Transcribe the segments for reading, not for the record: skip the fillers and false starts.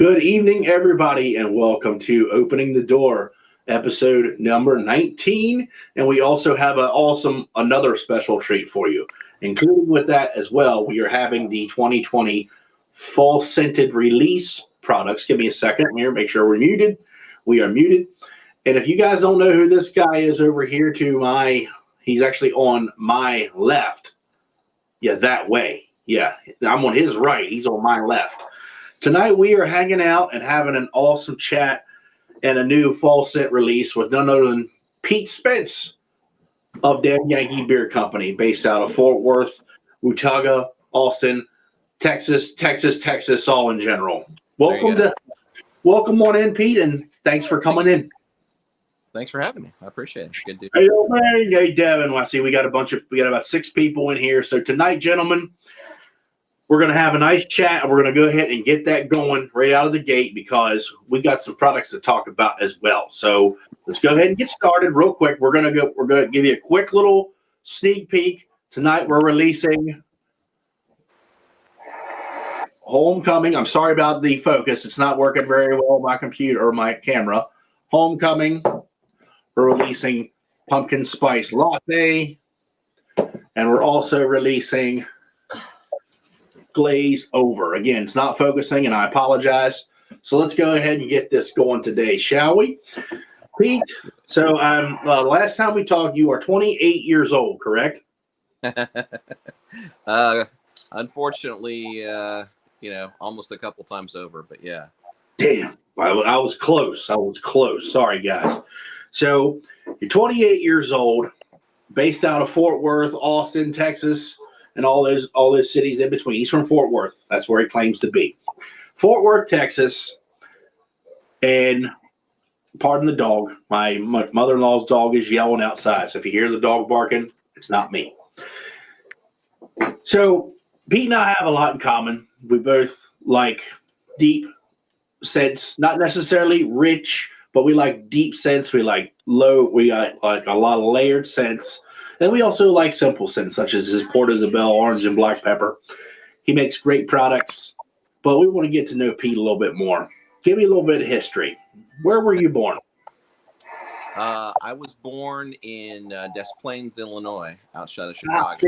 Good evening, everybody, and welcome to Opening the Door, episode number 19. And we also have another special treat for you. Including with that as well, we are having the 2020 fall scented release products. Give me a second here, make sure we're muted. We are muted. And if you guys don't know who this guy is over here he's actually on my left. Yeah, that way. Yeah, I'm on his right. He's on my left. Tonight we are hanging out and having an awesome chat and a new fall scent release with none other than Pete Spence of Yankee Beer Company, based out of Fort Worth, Watauga, Austin, Texas, all in general. Welcome on in, Pete, and thanks for coming in. Thanks for having me. I appreciate it. Good dude. Hey, Devin. I see we got about 6 people in here. So tonight, gentlemen, we're going to have a nice chat, and we're going to go ahead and get that going right out of the gate because we got some products to talk about as well. So let's go ahead and get started real quick. We're going to give you a quick little sneak peek. Tonight we're releasing Homecoming. I'm sorry about the focus. It's not working very well on my computer or my camera. Homecoming. We're releasing Pumpkin Spice Latte. And we're also releasing Glazed Over. Again, it's not focusing, and I apologize. So let's go ahead and get this going today, shall we? Pete, so last time we talked, you are 28 years old, correct? Unfortunately, almost a couple times over, but yeah. Damn, I was close. Sorry, guys. So you're 28 years old, based out of Fort Worth, Austin, Texas, and all those cities in between. He's from Fort Worth. That's where he claims to be. Fort Worth, Texas. And pardon the dog. My mother-in-law's dog is yelling outside. So if you hear the dog barking, it's not me. So Pete and I have a lot in common. We both like deep scents, not necessarily rich, but we like deep scents. We like we got like a lot of layered scents. And we also like simple scents, such as his Port Isabel orange and black pepper. He makes great products, but we want to get to know Pete a little bit more. Give me a little bit of history. Where were you born? I was born in Des Plaines, Illinois, outside of Chicago.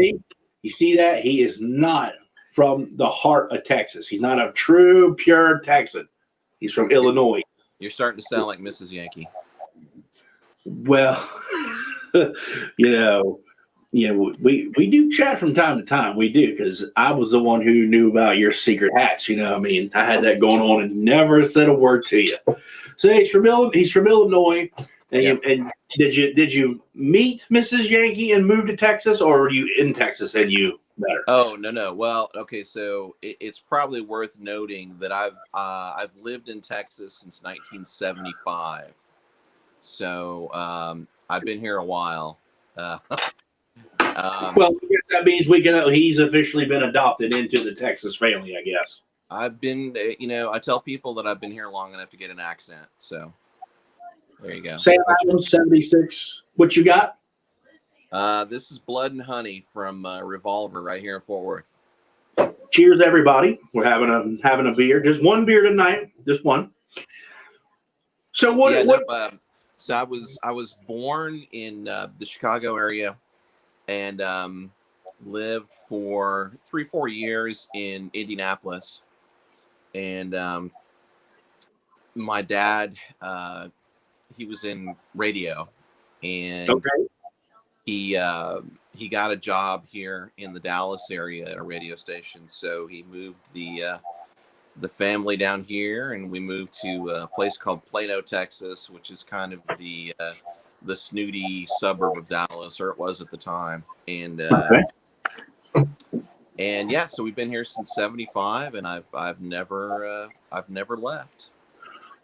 You see that? He is not from the heart of Texas. He's not a true, pure Texan. He's from Illinois. You're starting to sound like Mrs. Yankee. Well, we do chat from time to time. We do, because I was the one who knew about your secret hats. You know what I mean? I had that going on and never said a word to you. So he's from Illinois. And did you meet Mrs. Yankee and move to Texas, or were you in Texas and you met her? Oh, no. Well, okay, so it's probably worth noting that I've lived in Texas since 1975. So I've been here a while. Well, I guess that means he's officially been adopted into the Texas family, I guess. I've been, I tell people that I've been here long enough to get an accent. So there you go. Sam Adams, 76. What you got? This is Blood and Honey from Revolver right here in Fort Worth. Cheers, everybody. We're having a beer. Just one beer tonight. Just one. So so I was born in the Chicago area and lived for 3-4 years in Indianapolis. And my dad, he was in radio, and he got a job here in the Dallas area at a radio station. So he moved the family down here, and we moved to a place called Plano, Texas, which is kind of the snooty suburb of Dallas, or it was at the time. And yeah, so we've been here since 75, and I've never left.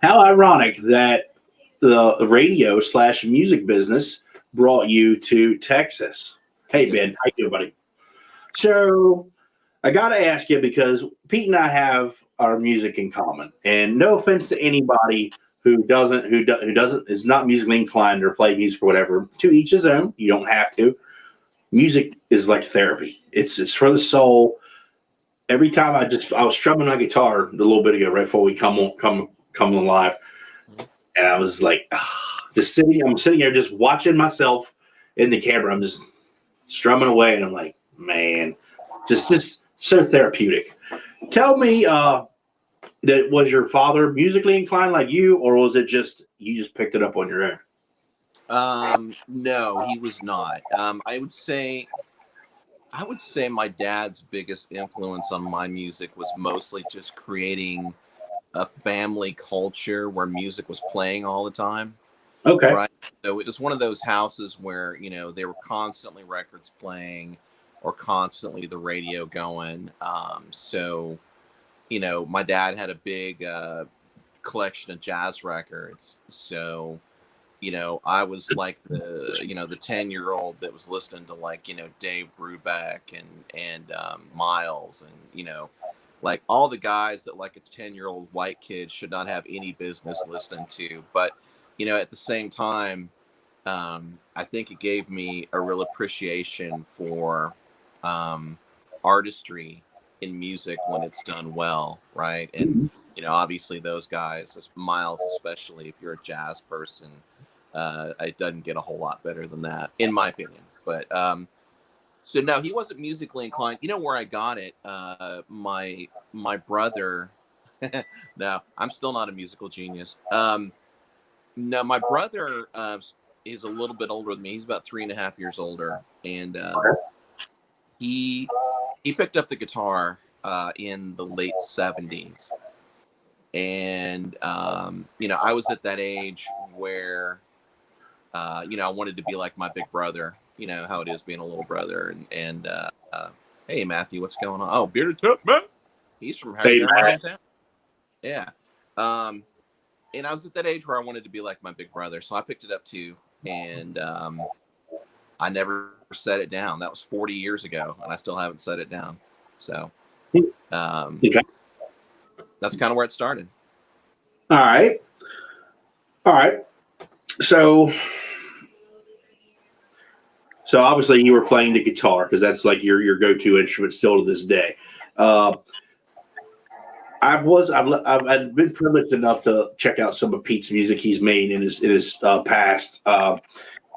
How ironic that the radio / music business brought you to Texas. Hey, Ben, how you doing, buddy? So I got to ask you, because Pete and I have our music in common, and no offense to anybody who is not musically inclined or play music or whatever. To each his own. You don't have to. Music is like therapy. It's for the soul. every time I was strumming my guitar a little bit ago, right before we come on live, and I was like, I'm sitting there just watching myself in the camera. I'm just strumming away, and I'm like, man, just so therapeutic. Tell me, that was your father musically inclined like you, or was it just you just picked it up on your own? No, he was not. I would say my dad's biggest influence on my music was mostly just creating a family culture where music was playing all the time. Okay. Right. So it was one of those houses where, there were constantly records playing or constantly the radio going. My dad had a big collection of jazz records. So, I was like the 10-year-old that was listening to like, Dave Brubeck and Miles and, like all the guys that like a 10-year-old white kid should not have any business listening to. But, at the same time, I think it gave me a real appreciation for artistry in music when it's done well, right? And obviously those guys, Miles especially, if you're a jazz person, it doesn't get a whole lot better than that, in my opinion. But so no, he wasn't musically inclined. You know where I got it? My brother. No, I'm still not a musical genius. No, my brother is a little bit older than me. He's about 3.5 years older, and he picked up the guitar in the late '70s, and I was at that age where I wanted to be like my big brother. You know how it is being a little brother, and hey Matthew, what's going on? Oh, bearded tip, man. He's from my hometown. Yeah. And I was at that age where I wanted to be like my big brother, so I picked it up too, and I never set it down. That was 40 years ago, and I still haven't set it down. So Okay. That's kind of where it started. All right. So obviously you were playing the guitar because that's like your go-to instrument still to this day. I've been privileged enough to check out some of Pete's music he's made in his past. The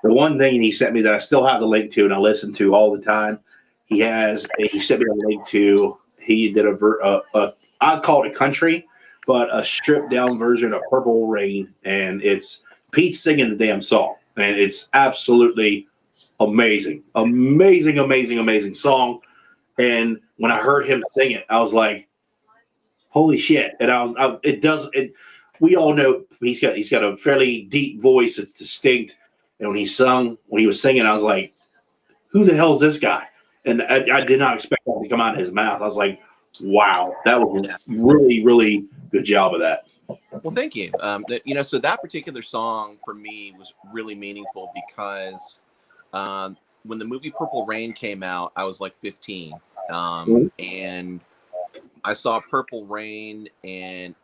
one thing he sent me that I still have the link to and I listen to all the time. He sent me a link to. He did I'd call it a country, but a stripped down version of Purple Rain, and it's Pete singing the damn song, and it's absolutely amazing, amazing, amazing, amazing song. And when I heard him sing it, I was like, holy shit! And we all know he's got a fairly deep voice. It's distinct. And when he was singing, I was like, who the hell is this guy? And I did not expect that to come out of his mouth. I was like, wow, that was really, really good job of that. Well, thank you. So that particular song for me was really meaningful because when the movie Purple Rain came out, I was like 15. And I saw Purple Rain, and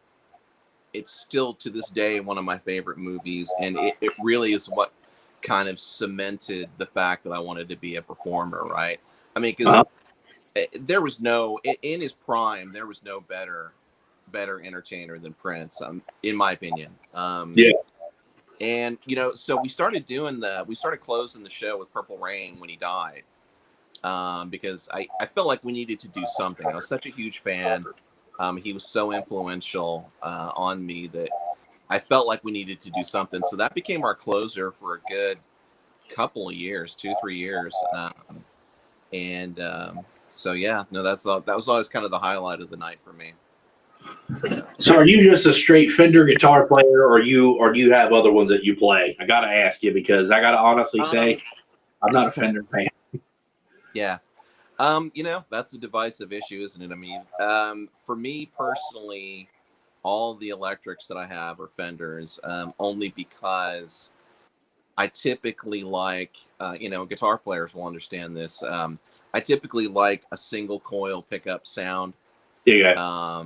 it's still to this day one of my favorite movies. And it really is what kind of cemented the fact that I wanted to be a performer, right? I mean, because there was in his prime, there was no better entertainer than Prince, in my opinion. And so we started closing the show with Purple Rain when he died. Because I felt like we needed to do something. I was such a huge fan. He was so influential on me that I felt like we needed to do something. So that became our closer for a good couple of years, 2-3 years. So yeah, no, that was always kind of the highlight of the night for me. So are you just a straight Fender guitar player, or do you have other ones that you play? I gotta ask you because I gotta honestly say I'm not a Fender fan. Yeah. That's a divisive issue, isn't it? I mean, for me personally, all the electrics that I have are Fenders, only because I typically like, guitar players will understand this. I typically like a single coil pickup sound. Yeah.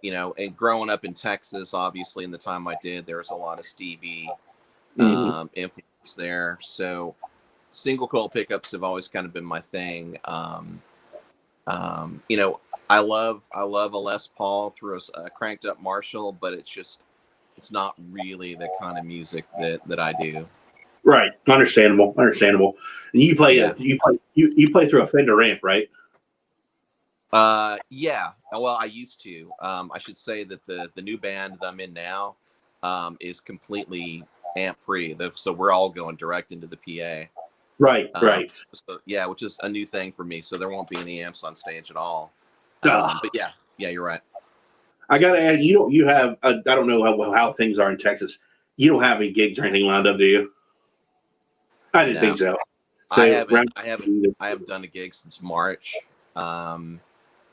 And growing up in Texas, obviously, in the time I did, there was a lot of Stevie influence there. So single coil pickups have always kind of been my thing. I love a Les Paul through a cranked up Marshall, but it's not really the kind of music that I do. Right. Understandable. Understandable. And Yeah. you play through a Fender amp, right? Yeah. Well, I used to. I should say that the new band that I'm in now is completely amp free. So we're all going direct into the PA. Right. Right. So yeah, which is a new thing for me. So there won't be any amps on stage at all. Oh, But yeah, you're right. I gotta add. You don't. You have. I don't know how things are in Texas. You don't have any gigs or anything lined up, do you? I didn't No, think so. I So haven't. I haven't done a gig since March, and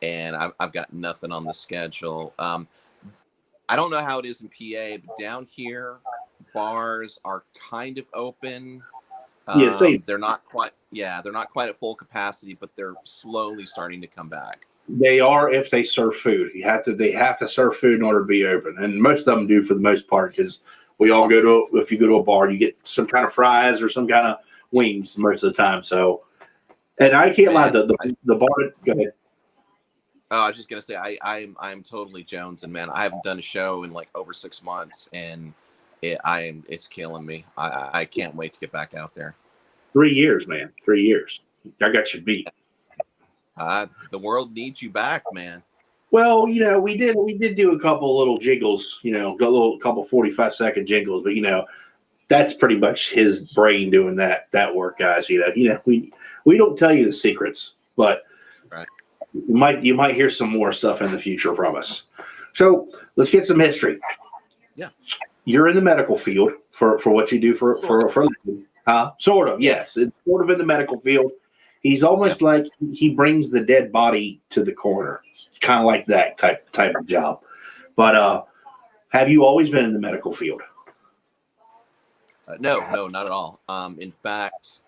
I've got nothing on the schedule. I don't know how it is in PA, but down here, bars are kind of open. yeah, same. They're not quite. Yeah, they're not quite at full capacity, but they're slowly starting to come back. They are if they serve food. You have to. They have to serve food in order to be open, and most of them do for the most part. Because we all go to. If you go to a bar, you get some kind of fries or some kind of wings most of the time. So, and I can't lie. Man, The bar. Go ahead. oh, I was just gonna say I'm totally Jones, and man, I haven't done a show in like over 6 months, and it's killing me. I can't wait to get back out there. 3 years, man. 3 years. I got you beat. The world needs you back, man. Well, we did do a couple little jingles, a little couple 45-second jingles, but that's pretty much his brain doing that work, guys. We don't tell you the secrets, but Right. you might hear some more stuff in the future from us. So let's get some history. Yeah. You're in the medical field for what you do for huh? Sort of, Yeah. yes. It's sort of in the medical field. He's almost like he brings the dead body to the coroner. Kind of like that type of job. But have you always been in the medical field? No, not at all. In fact,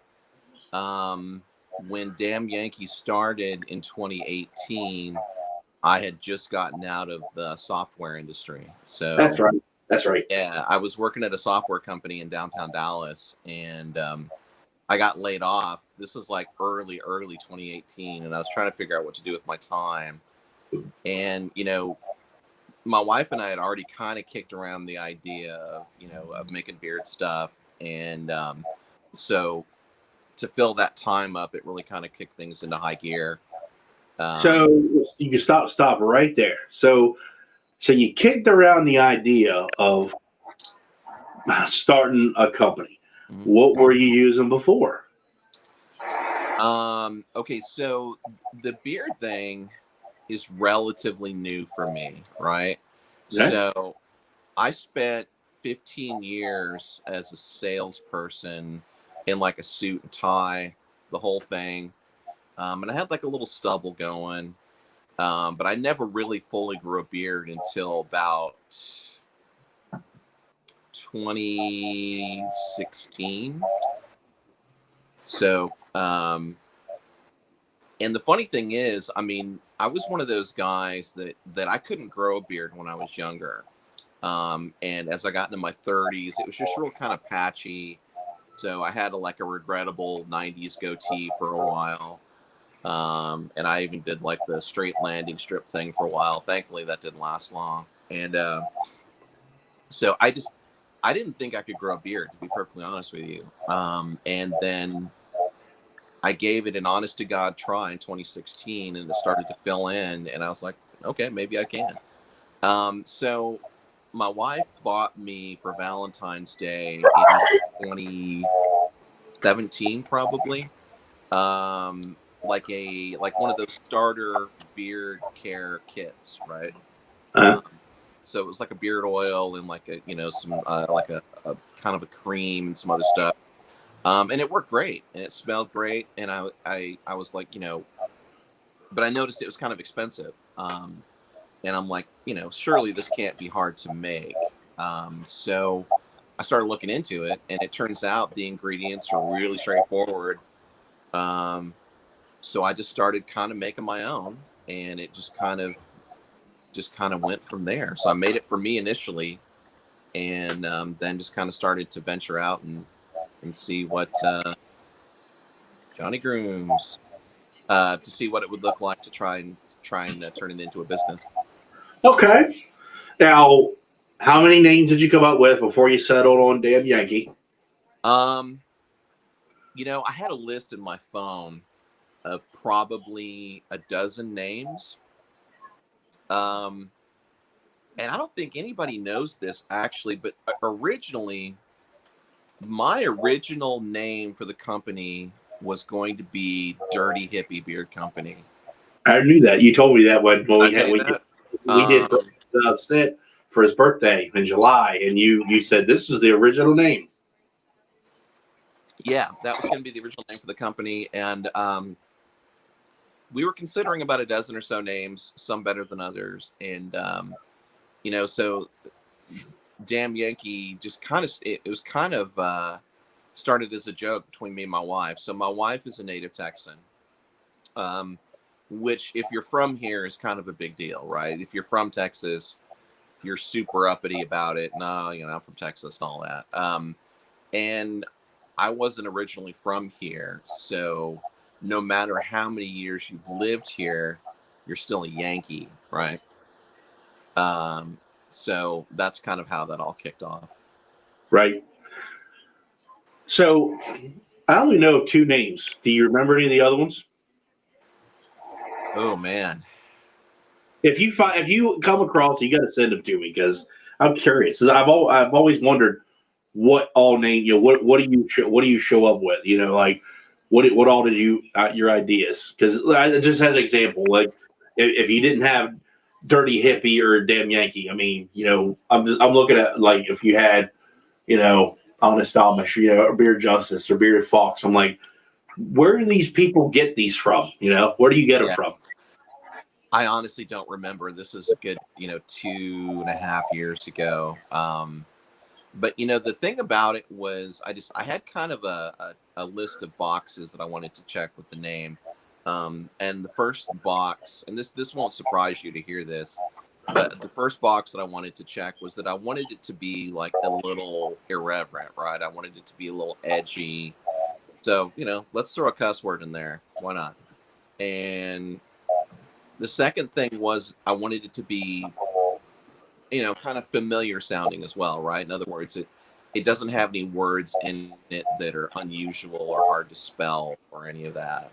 when Damn Yankee started in 2018, I had just gotten out of the software industry. That's So right. That's right. yeah, I was working at a software company in downtown Dallas, and I got laid off. This was like early 2018, and I was trying to figure out what to do with my time. And my wife and I had already kind of kicked around the idea of making beard stuff, and so to fill that time up, it really kind of kicked things into high gear. So you can stop right there. So you kicked around the idea of starting a company. Mhm. What were you using before? Okay, so the beard thing is relatively new for me, right? Okay. So I spent 15 years as a salesperson in like a suit and tie, the whole thing. And I had like a little stubble going, but I never really fully grew a beard until about 2016. So, and the funny thing is, I mean, I was one of those guys that I couldn't grow a beard when I was younger. And as I got into my 30s, it was just real kind of patchy. So I had like a regrettable 90s goatee for a while. And I even did like the straight landing strip thing for a while. Thankfully, that didn't last long. And so I didn't think I could grow a beard, to be perfectly honest with you. And then I gave it an honest to God try in 2016, and it started to fill in. And I was like, okay, maybe I can. So my wife bought me for Valentine's Day in 2017, probably. Like one of those starter beard care kits, right? Uh, So it was like a beard oil and like some like a kind of a cream and some other stuff. And it worked great and it smelled great. And I was like, but I noticed it was kind of expensive. And I'm like, surely this can't be hard to make. So I started looking into it, and it turns out the ingredients are really straightforward. So I just started kind of making my own, and it just kind of went from there. So I made it for me initially, and then just kind of started to venture out and see what Johnny Grooms to see what it would look like to try try and turn it into a business. Okay. Now, how many names did you come up with before you settled on Damn Yankee? You know, I had a list in my phone of probably a dozen names. And I don't think anybody knows this actually, but originally, my original name for the company was going to be Dirty Hippie Beard Company. I knew that. You told me that when Did I tell you that? we did the set for his birthday in July, and you said this is the original name. Yeah, that was going to be the original name for the company, and we were considering about a dozen or so names, some better than others, and you know, so Damn Yankee just kind of it was kind of started as a joke between me and my wife. So my wife is a native Texan, which if you're from here is kind of a big deal, right? If you're from Texas, you're super uppity about it. No, you know, I'm from Texas and all that. And I wasn't originally from here, so no matter how many years you've lived here, you're still a Yankee, right? So that's kind of how that all kicked off. Right. So I only know two names. Do you remember any of the other ones? Oh man. If you come across, you got to send them to me because I'm curious. I've always wondered what all name what do you show up with? You know, like what all did you your ideas? Because just as an example, like if you didn't have Dirty Hippie or Damn Yankee, I mean, you know, I'm looking at like if you had, you know, Honest Amish, you know, or Beard Justice or Bearded Fox. I'm like, where do these people get these from? You know, where do you get them from? I honestly don't remember. This is a good, you know, 2.5 years ago. But you know, the thing about it was I had kind of a list of boxes that I wanted to check with the name. And the first box, and this won't surprise you to hear this, but the first box that I wanted to check was that I wanted it to be like a little irreverent, right? I wanted it to be a little edgy. So, you know, let's throw a cuss word in there. Why not? And the second thing was I wanted it to be, you know, kind of familiar sounding as well, right? In other words, it doesn't have any words in it that are unusual or hard to spell or any of that.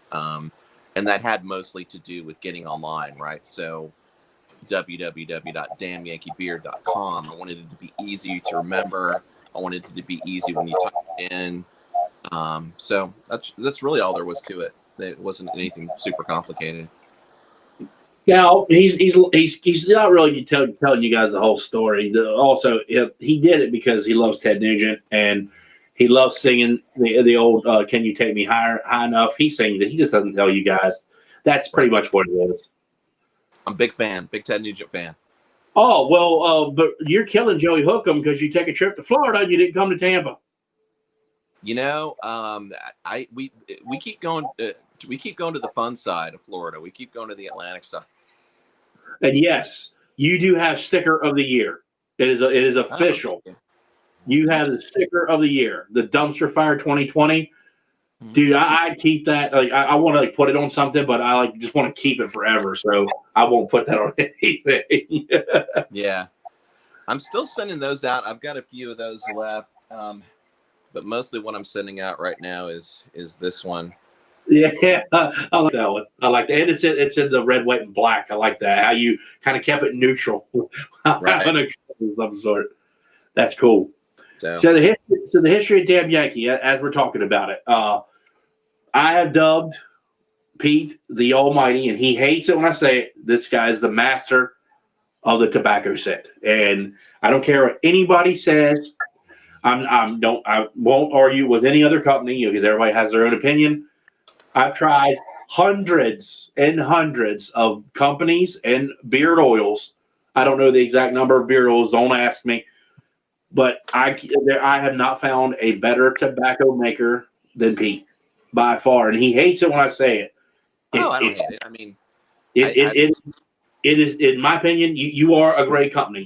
And that had mostly to do with getting online, right? So www.damnyankeebeard.com. I wanted it to be easy to remember. I wanted it to be easy when you type it in. So that's really all there was to it. It wasn't anything super complicated. Now he's not really telling you guys the whole story. Also, he did it because he loves Ted Nugent and he loves singing the old "Can You Take Me High Enough." He sings it. He just doesn't tell you guys. That's pretty much what it is. I'm a big fan, big Ted Nugent fan. Oh well, but you're killing Joey Hookham because you take a trip to Florida and you didn't come to Tampa. You know, we keep going. We keep going to the fun side of Florida. We keep going to the Atlantic side. And yes, you do have sticker of the year. It is official. Oh, okay. You have the sticker of the year, the Dumpster Fire 2020. Mm-hmm. Dude, I'd keep that. Like, I want to like put it on something, but I like just want to keep it forever. So I won't put that on anything. Yeah, I'm still sending those out. I've got a few of those left, but mostly what I'm sending out right now is this one. Yeah, I like that one. I like that. And it's in the red, white, and black. I like that. How you kind of kept it neutral. Right. Of some sort. That's cool. So the history of Damn Yankee, as we're talking about it, I have dubbed Pete the Almighty, and he hates it when I say it. This guy is the master of the tobacco set, and I don't care what anybody says. I won't argue with any other company because everybody has their own opinion. I've tried hundreds and hundreds of companies and beard oils. I don't know the exact number of beard oils. Don't ask me. But I have not found a better tobacco maker than Pete by far. And he hates it when I say it. I don't hate it. I mean, it is, in my opinion, you are a great company.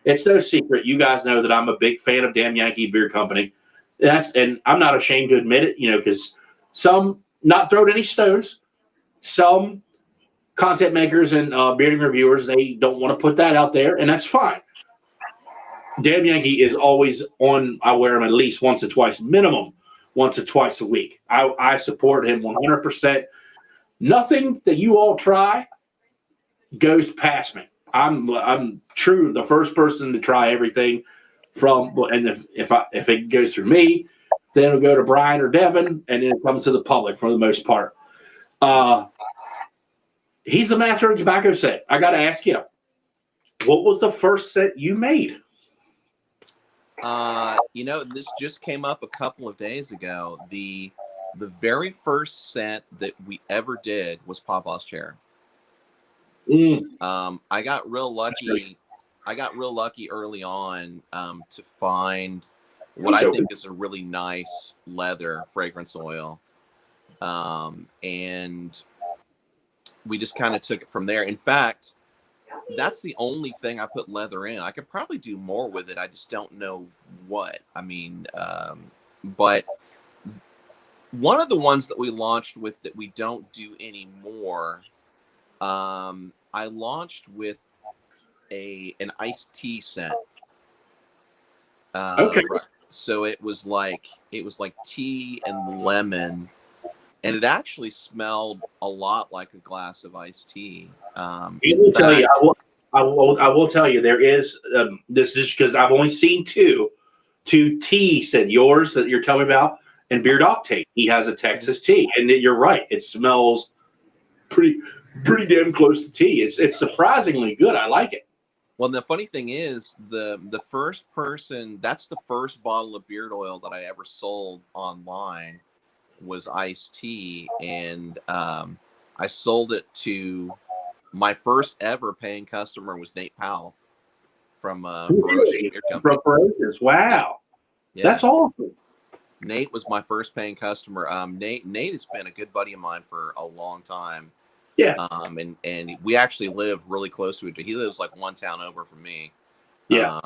It's no secret. You guys know that I'm a big fan of Damn Yankee Beard Company. And I'm not ashamed to admit it, you know, because some, not throwing any stones, some content makers and bearding reviewers, they don't want to put that out there, and that's fine. Damn Yankee is always on. I wear him at least once or twice, minimum once or twice a week. I support him 100%. Nothing that you all try goes past me. I'm true the first person to try everything from, and if it goes through me, then it'll go to Brian or Devin, and then it comes to the public for the most part. He's the master of tobacco set. I got to ask you, what was the first set you made? This just came up a couple of days ago. The very first set that we ever did was Papa's Chair. I got real lucky. I got real lucky early on to find what I think is a really nice leather fragrance oil, and we just kind of took it from there. In fact, that's the only thing I put leather in. I could probably do more with it. I just don't know what. I mean, but one of the ones that we launched with that we don't do anymore, I launched with an iced tea scent. Okay. So it was like tea and lemon, and it actually smelled a lot like a glass of iced tea. I will tell you, there is this is because I've only seen two teas that yours that you're telling me about, and Beard Octane. He has a Texas tea, and you're right, it smells pretty damn close to tea. It's surprisingly good. I like it. Well, the funny thing is, the first person, that's the first bottle of beard oil that I ever sold online was iced tea, and I sold it to my first ever paying customer was Nate Powell from Ferocious Beard Company. From Ferocious. Wow. Yeah. That's awesome. Nate was my first paying customer. Nate has been a good buddy of mine for a long time. Yeah. And we actually live really close to each other. He lives like one town over from me. Yeah.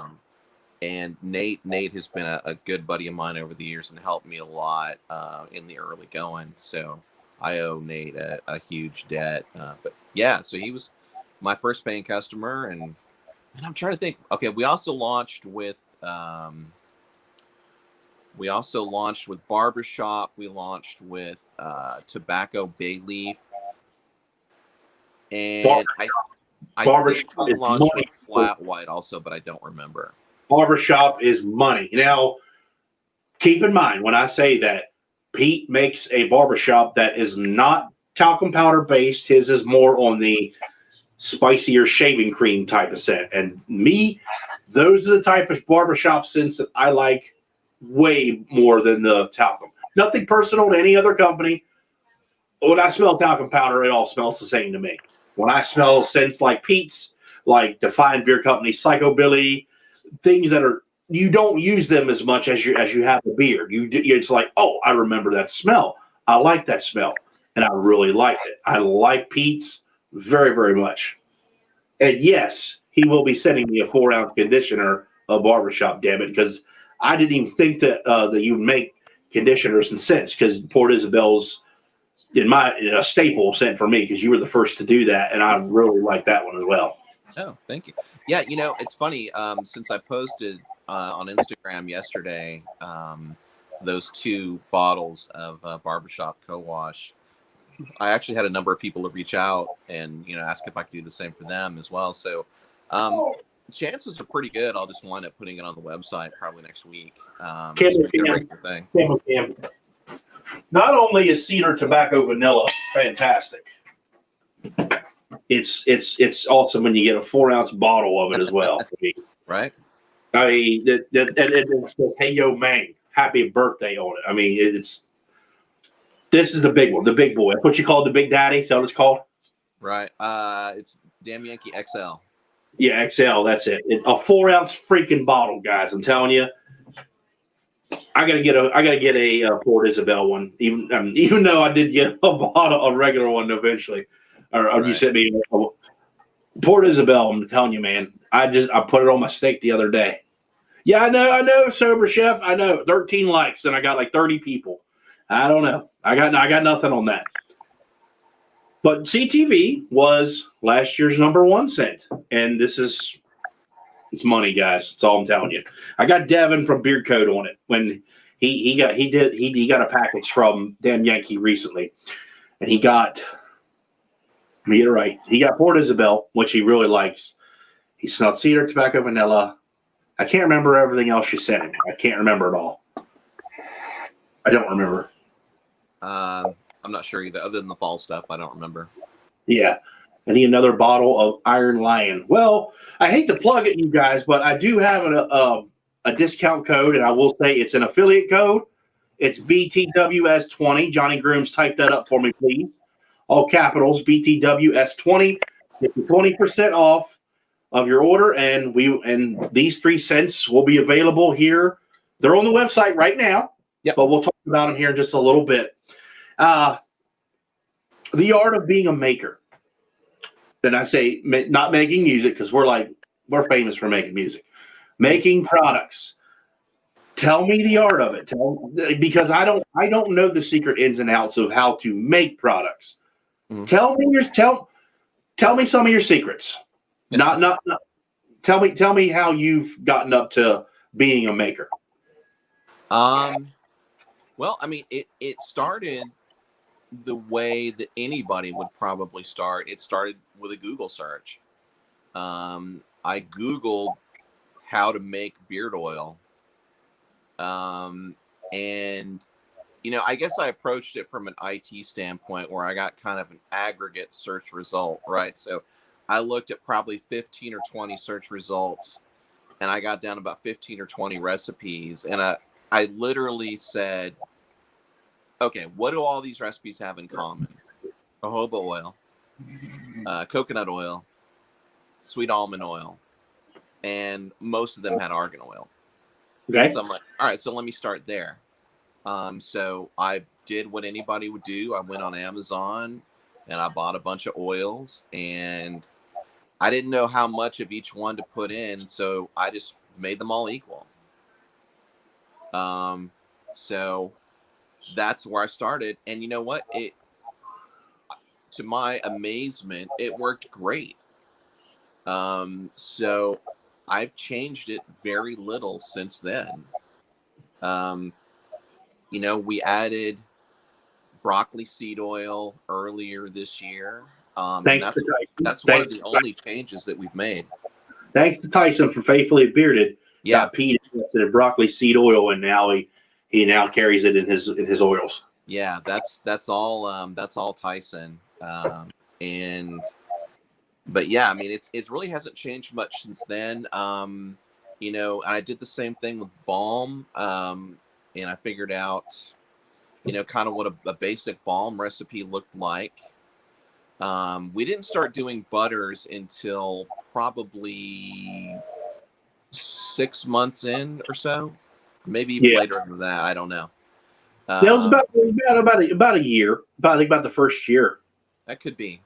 And Nate has been a good buddy of mine over the years and helped me a lot in the early going. So I owe Nate a huge debt. But yeah, so he was my first paying customer, and I'm trying to think. Okay, we also launched with Barbershop. We launched with Tobacco Bay Leaf. And I think we launched with Flat White also, but I don't remember. Barbershop is money. Now, keep in mind when I say that Pete makes a barbershop that is not talcum powder based. His is more on the spicier shaving cream type of scent. And me, those are the type of barbershop scents that I like way more than the talcum. Nothing personal to any other company. When I smell talcum powder, it all smells the same to me. When I smell scents like Pete's, like Defined Beer Company, Psychobilly, things that are, you don't use them as much as you have a beard. It's like, oh, I remember that smell. I like that smell, and I really like it. I like Pete's very, very much. And yes, he will be sending me a 4-ounce conditioner of Barbershop, damn it, because I didn't even think that you would make conditioners and scents, because Port Isabel's a staple scent for me, because you were the first to do that, and I really like that one as well. Oh, thank you. Yeah, it's funny. Since I posted on Instagram yesterday those 2 bottles of Barbershop Co-Wash, I actually had a number of people to reach out and ask if I could do the same for them as well. So chances are pretty good I'll just wind up putting it on the website probably next week. Thing. Not only is Cedar Tobacco Vanilla fantastic, it's awesome when you get a 4-ounce bottle of it as well. Right. I mean, it says, "Hey, yo, man, happy birthday" on it. I mean, this is the big one, the big boy. That's what you call the Big Daddy. Is that what it's called? Right. It's Damn Yankee XL. Yeah, XL. That's it. A 4-ounce freaking bottle, guys. I'm telling you. I gotta get a Port Isabel one, even though I did get a regular one eventually. Or you sent me Port Isabel. I'm telling you, man. I put it on my steak the other day. Yeah, I know, Sober Chef. I know, 13 likes, and I got like 30 people. I don't know. I got nothing on that. But CTV was last year's #1 scent, and it's money, guys. That's all I'm telling you. I got Devin from Beard Code on it when he got a package from damn Yankee recently, and he got Port Isabel, which he really likes. He smelled cedar, tobacco, vanilla. I can't remember everything else she sent him. I can't remember it all. I don't remember. I'm not sure either. Other than the fall stuff, I don't remember. Yeah. I need another bottle of Iron Lion. Well, I hate to plug it, you guys, but I do have a discount code, and I will say it's an affiliate code. It's BTWS20. Johnny Grooms, type that up for me, please. All capitals, BTWS20. Get you 20% off of your order, and these 3 scents will be available here. They're on the website right now, but we'll talk about them here in just a little bit. The art of being a maker. Then I say not making music, because we're famous for making music. Making products. Tell me the art of it. Because I don't know the secret ins and outs of how to make products. Mm-hmm. Tell me some of your secrets. Not tell me how you've gotten up to being a maker. Well, I mean, it started the way that anybody would probably start. It started with a Google search. I Googled how to make beard oil. And, I guess I approached it from an IT standpoint where I got kind of an aggregate search result, right? So I looked at probably 15 or 20 search results, and I got down about 15 or 20 recipes. And I literally said, okay, what do all these recipes have in common? Jojoba oil, coconut oil, sweet almond oil, and most of them had argan oil. Okay. So I'm like, all right, so let me start there. So I did what anybody would do. I went on Amazon and I bought a bunch of oils, and I didn't know how much of each one to put in, so I just made them all equal. So that's where I started. And you know what? To my amazement, it worked great. So I've changed it very little since then. We added broccoli seed oil earlier this year. Thanks and to Tyson. That's one of the only changes that we've made. Thanks to Tyson for Faithfully Bearded. Yeah. Got Pete in broccoli seed oil, and now he now carries it in his oils. Yeah, that's all Tyson. But yeah, I mean, it really hasn't changed much since then. And I did the same thing with balm. And I figured out, kind of what a basic balm recipe looked like. We didn't start doing butters until probably 6 months in or so, maybe even later than that. I don't know. That was about a year. About the first year. That could be.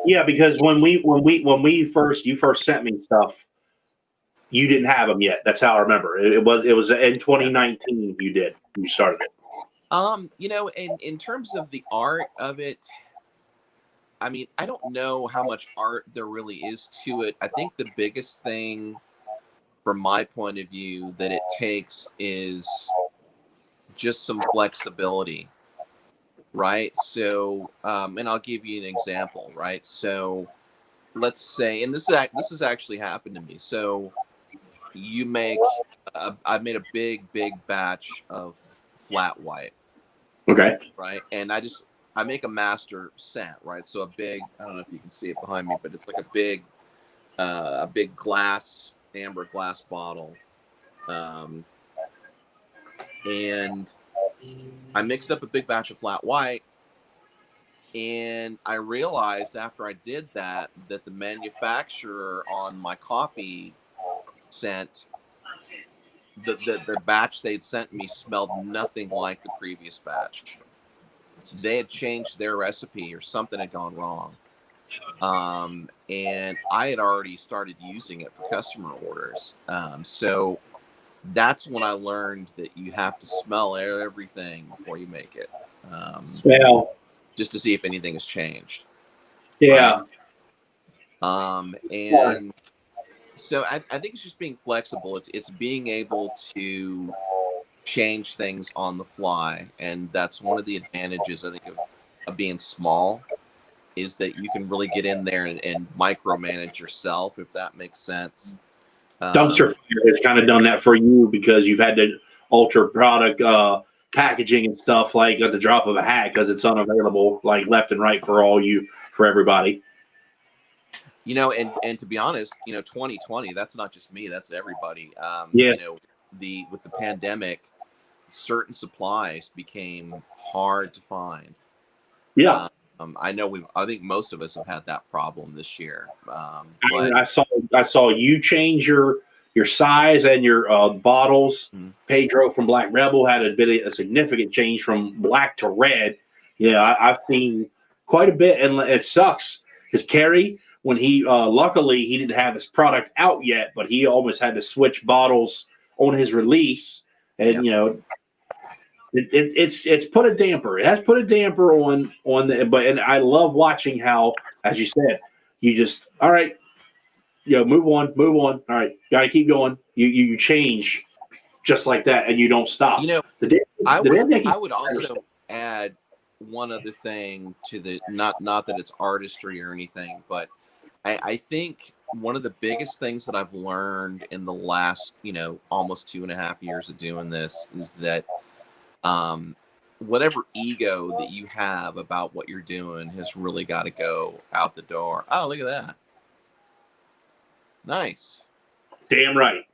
Yeah, because when you first sent me stuff, you didn't have them yet. That's how I remember. It was in 2019 you started it. In terms of the art of it, I mean, I don't know how much art there really is to it. I think the biggest thing from my point of view that it takes is just some flexibility, right? So, and I'll give you an example, right? So let's say, and this has actually happened to me. So I made a big batch of flat white. Okay. Right. And I make a master scent, right? So I don't know if you can see it behind me, but it's like a big amber glass bottle. And I mixed up a big batch of flat white, and I realized after I did that the manufacturer on my coffee scent, the batch they'd sent me smelled nothing like the previous batch. They had changed their recipe or something had gone wrong. And I had already started using it for customer orders. So that's when I learned that you have to smell everything before you make it. just to see if anything has changed. Yeah. Right? And so I think it's just being flexible. It's being able to change things on the fly, and that's one of the advantages I think of being small, is that you can really get in there and micromanage yourself, if that makes sense. Dumpster Fire has kind of done that for you because you've had to alter product packaging and stuff like at the drop of a hat because it's unavailable like left and right for everybody. And to be honest, 2020, that's not just me, that's everybody. Yeah. With the pandemic, certain supplies became hard to find. Yeah. I think most of us have had that problem this year. But I saw you change your size and your bottles. Mhm. Pedro from Black Rebel had a significant change from black to red. Yeah, I've seen quite a bit, and it sucks because Kerry, when he luckily he didn't have his product out yet, but he almost had to switch bottles on his release, and it's put a damper. It has put a damper on and I love watching how, as you said, you just all right, move on. All right, gotta keep going. You change just like that, and you don't stop. I would also add one other thing to the not that it's artistry or anything, but I think one of the biggest things that I've learned in the last almost 2.5 years of doing this is that whatever ego that you have about what you're doing has really got to go out the door. Oh, look at that. Nice. Damn right.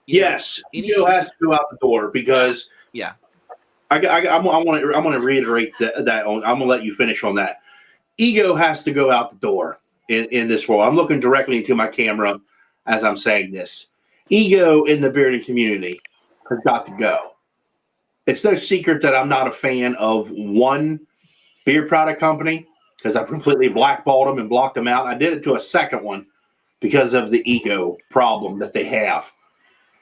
Yes, ego has to go out the door because I want to reiterate that I'm going to let you finish on that. Ego has to go out the door in this world. I'm looking directly into my camera as I'm saying this. Ego in the bearded community has got to go. It's no secret that I'm not a fan of one beard product company because I've completely blackballed them and blocked them out. I did it to a second one because of the ego problem that they have.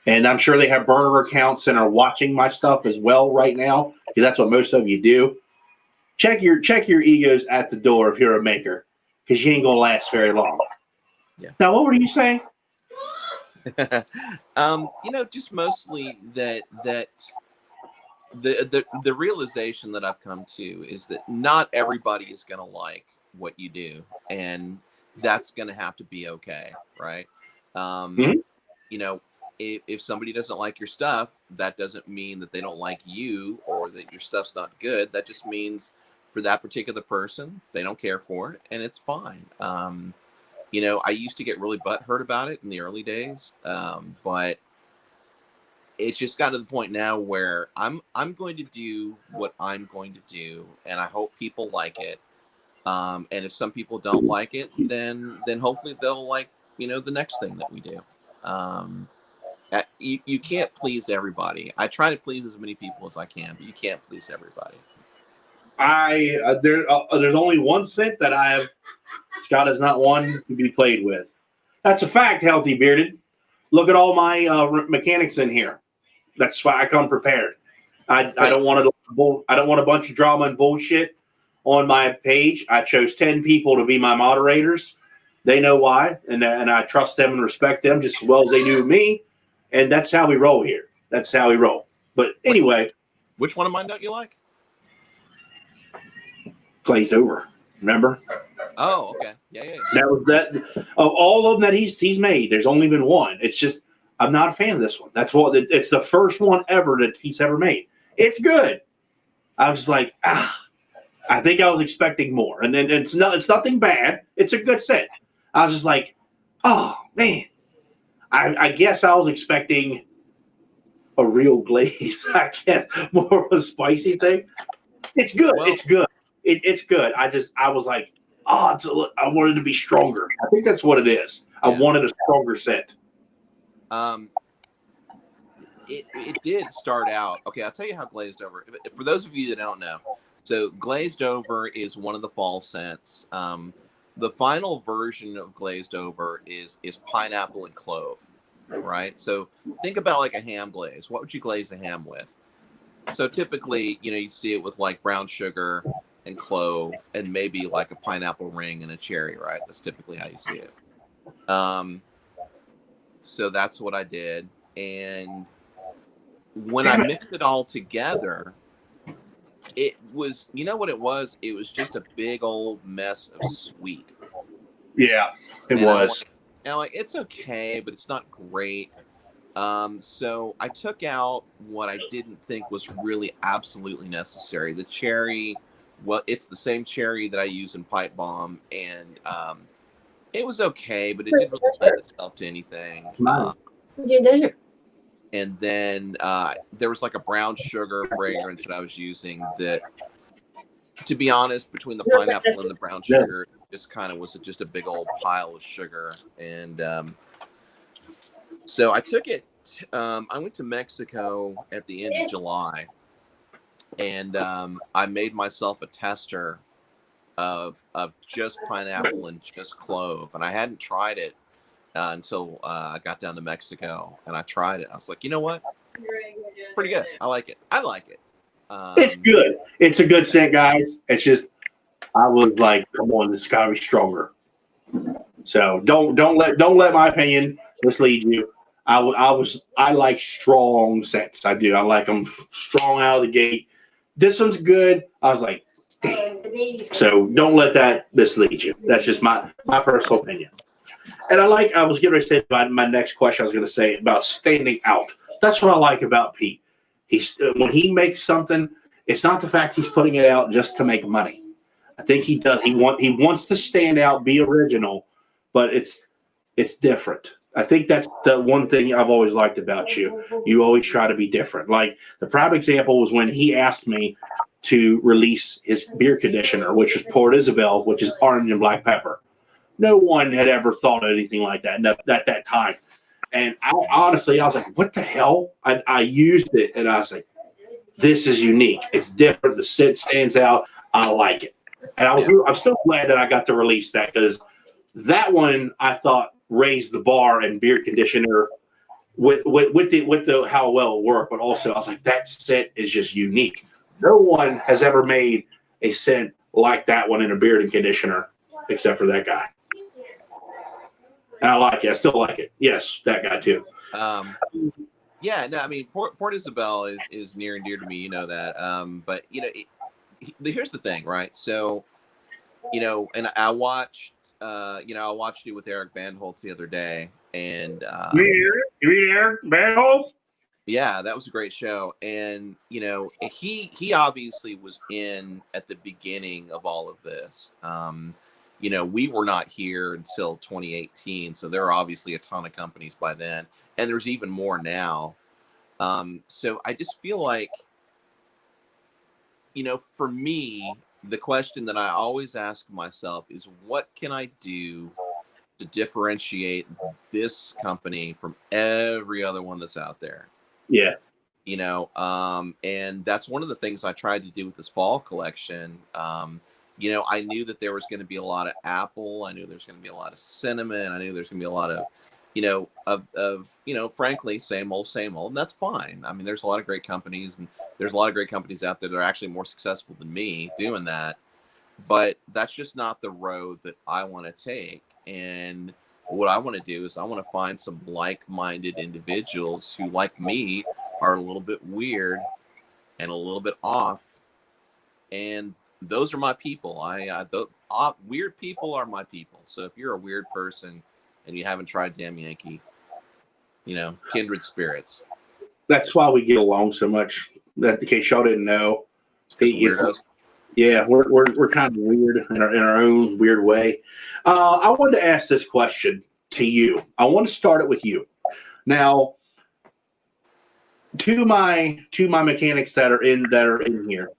And I'm sure they have burner accounts and are watching my stuff as well right now because that's what most of you do. Check your egos at the door if you're a maker because you ain't going to last very long. Yeah. Now, what were you saying? Just mostly that the realization that I've come to is that not everybody is going to like what you do, and that's going to have to be okay, right? If somebody doesn't like your stuff, that doesn't mean that they don't like you or that your stuff's not good. That just means for that particular person, they don't care for it, and it's fine. I used to get really butthurt about it in the early days, but it's just got to the point now where I'm going to do what I'm going to do, and I hope people like it. And if some people don't like it, then hopefully they'll like the next thing that we do. You can't please everybody. I try to please as many people as I can, but you can't please everybody. There's only one scent that Scott is not one to be played with. That's a fact, Healthy Bearded. Look at all my mechanics in here. That's why I come prepared. I don't want a bunch of drama and bullshit on my page. I chose 10 people to be my moderators. They know why, and I trust them and respect them just as well as they do me. And that's how we roll here. That's how we roll. But anyway, which one of mine don't you like? Glazed Over. Remember? Oh, okay. Yeah. That was that of all of them that he's made. There's only been one. It's just I'm not a fan of this one. That's what it's the first one ever that he's ever made. It's good. I was like, I think I was expecting more, and then it's nothing bad. It's a good set. I was just like, oh man. I guess I was expecting a real glaze. I guess more of a spicy thing. It's good. Well, it's good. It's good. I was like, I wanted to be stronger. I think that's what it is. Yeah. I wanted a stronger scent. It did start out. Okay, I'll tell you how Glazed Over. For those of you that don't know, so Glazed Over is one of the fall scents. The final version of Glazed Over is pineapple and clove, right? So think about like a ham glaze. What would you glaze a ham with? So typically, you see it with like brown sugar and clove and maybe like a pineapple ring and a cherry, right? That's typically how you see it. So that's what I did. And when I mixed it all together, it was, you know what it was? It was just a big old mess of sweet. Yeah, it And was. I'm like, it's okay, but it's not great. So I took out what I didn't think was really absolutely necessary. The cherry, well, it's the same cherry that I use in pipe bomb, and it was okay, but it didn't really lend itself to anything. And then there was like a brown sugar fragrance that I was using that, to be honest, between the pineapple and the brown sugar, just kind of was just a big old pile of sugar. And so I took it. I went to Mexico at the end of July, and I made myself a tester of just pineapple and just clove, and I hadn't tried it until I got down to Mexico, and I tried it. I was like, you know what? Pretty good. I like it. It's good. It's a good scent, guys. It's just I was like, come on, this gotta be stronger. So don't let my opinion mislead you. I like strong scents. I do. I like them strong out of the gate. This one's good. I was like, damn. So don't let that mislead you. That's just my personal opinion. And I was getting ready to say my next question. I was going to say about standing out. That's what I like about Pete. He's when he makes something, it's not the fact he's putting it out just to make money. I think he does. He wants to stand out, be original, but it's different. I think that's the one thing I've always liked about you. You always try to be different. Like the prime example was when he asked me to release his beer conditioner, which was Port Isabel, which is orange and black pepper. No one had ever thought of anything like that at that time. And I was like, what the hell? I used it, and I was like, this is unique. It's different. The scent stands out. I like it. And I'm still glad that I got to release that, because that one I thought raised the bar and beer conditioner with the how well it worked. But also I was like, that scent is just unique. No one has ever made a scent like that one in a beard and conditioner except for that guy. And I like it. I still like it. Yes, that guy too. Yeah, no, I mean, Port Isabel is near and dear to me. You know that. But here's the thing, right? So, and I watched, I watched it with Eric Bandholtz the other day, and you mean Eric Bandholtz? Yeah, that was a great show. And he obviously was in at the beginning of all of this. We were not here until 2018, so there are obviously a ton of companies by then, and there's even more now. So I just feel like, for me, the question that I always ask myself is, what can I do to differentiate this company from every other one that's out there? Yeah. And that's one of the things I tried to do with this fall collection. I knew that there was going to be a lot of apple. I knew there's going to be a lot of cinnamon. I knew there's going to be a lot of, frankly, same old, and that's fine. I mean, there's a lot of great companies, and there's a lot of great companies out there that are actually more successful than me doing that. But that's just not the road that I want to take. And what I want to do is I want to find some like-minded individuals who, like me, are a little bit weird and a little bit off. And those are my people. Weird people are my people. So if you're a weird person and you haven't tried Damn Yankee, kindred spirits. That's why we get along so much. That, in case y'all didn't know, yeah, we're kind of weird in our own weird way. I wanted to ask this question to you. I want to start it with you. Now, to my mechanics that are in here,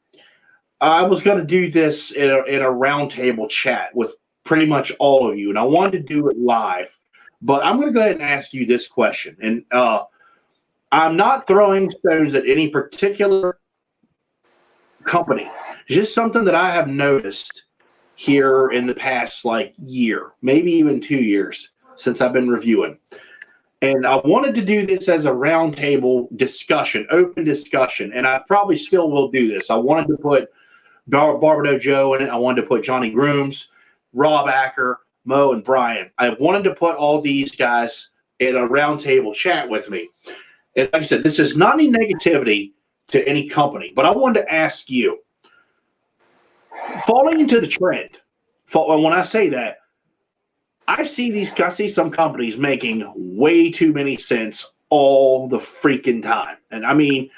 I was going to do this in a roundtable chat with pretty much all of you, and I wanted to do it live. But I'm going to go ahead and ask you this question, and I'm not throwing stones at any particular company. It's just something that I have noticed here in the past year, maybe even 2 years since I've been reviewing. And I wanted to do this as a roundtable discussion, open discussion, and I probably still will do this. I wanted to put Barbadoe Joe in it. I wanted to put Johnny Grooms, Rob Acker, Mo, and Brian. I wanted to put all these guys in a roundtable chat with me. And like I said, this is not any negativity to any company, but I wanted to ask you, falling into the trend, when I say that, I see some companies making way too many cents all the freaking time. And I mean,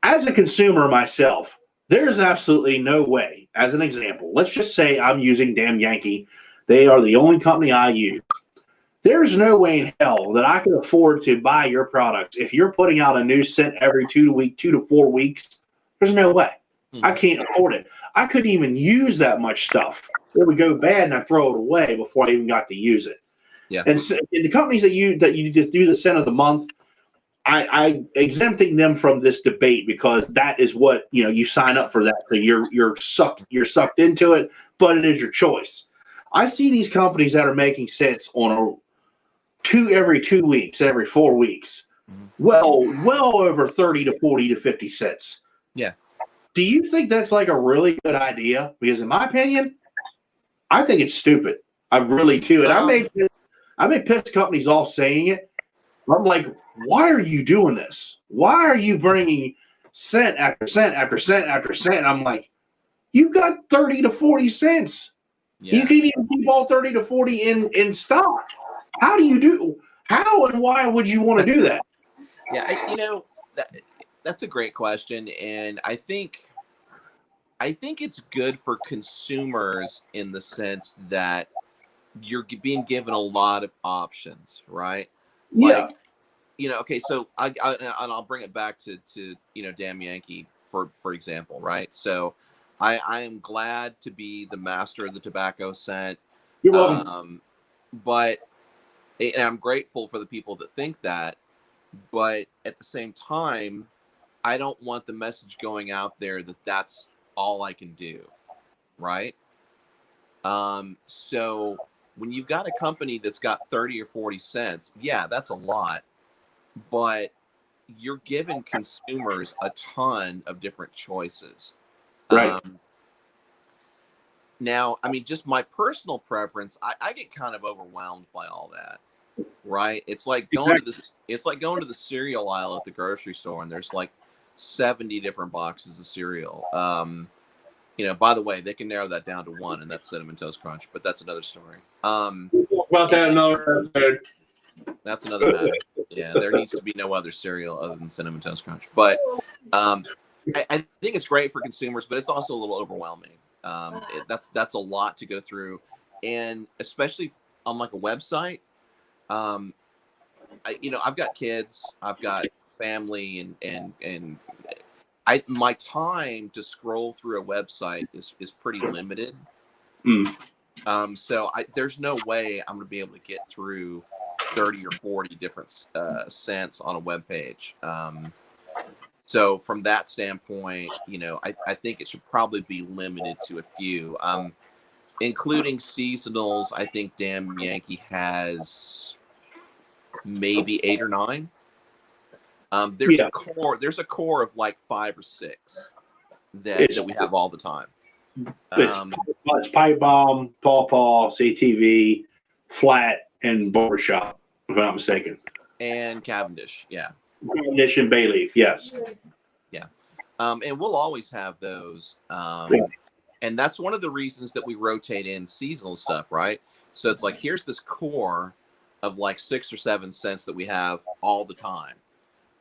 as a consumer myself, there's absolutely no way, as an example, let's just say I'm using damn Yankee. They are the only company I use. There's no way in hell that I can afford to buy your products. If you're putting out a new scent every 2 to 4 weeks, there's no way. I can't afford it. I couldn't even use that much stuff. It would go bad and I throw it away before I even got to use it. Yeah. And so, in the companies that you just do the scent of the month, I exempting them from this debate because that is what you sign up for that. So you're sucked into it, but it is your choice. I see these companies that are making scents on every 2 weeks, every 4 weeks, well over 30 to 40 to 50 cents. Yeah. Do you think that's like a really good idea? Because in my opinion, I think it's stupid. I really do. And I may piss companies off saying it. I'm like, why are you doing this? Why are you bringing cent after cent after cent after cent? And I'm like, you've got 30 to 40 cents. Yeah. You can't even keep all 30 to 40 in stock. How and why would you want to do that? Yeah, that's a great question. And I think it's good for consumers in the sense that you're being given a lot of options, right? Like, okay, so I'll bring it back to damn Yankee for example, right? So I am glad to be the master of the tobacco scent. You're welcome. And I'm grateful for the people that think that, but at the same time, I don't want the message going out there that that's all I can do, right? So when you've got a company that's got 30 or 40 cents, yeah, that's a lot, but you're giving consumers a ton of different choices. Right. Now, I mean, just my personal preference, I get kind of overwhelmed by all that, right? It's like going to the cereal aisle at the grocery store, and there's like 70 different boxes of cereal. By the way, they can narrow that down to one, and that's Cinnamon Toast Crunch, but that's another story. About that another episode. That's another matter. Yeah, there needs to be no other cereal other than Cinnamon Toast Crunch. But I think it's great for consumers, but it's also a little overwhelming. That's a lot to go through, and especially on like a website. I've got kids, I've got family, and my time to scroll through a website is pretty limited. So there's no way I'm going to be able to get through 30 or 40 different scents on a web page. So from that standpoint, I think it should probably be limited to a few, including seasonals. I think damn Yankee has maybe 8 or 9. There's a core of like 5 or 6 that we have all the time. It's Pipe Bomb, Paw Paw, CTV, Flat, and Barbershop, if I'm not mistaken. And Cavendish, yeah. Cavendish and Bayleaf, yes. Yeah. And we'll always have those. And that's one of the reasons that we rotate in seasonal stuff, right? So it's like, here's this core of like 6 or 7 scents that we have all the time.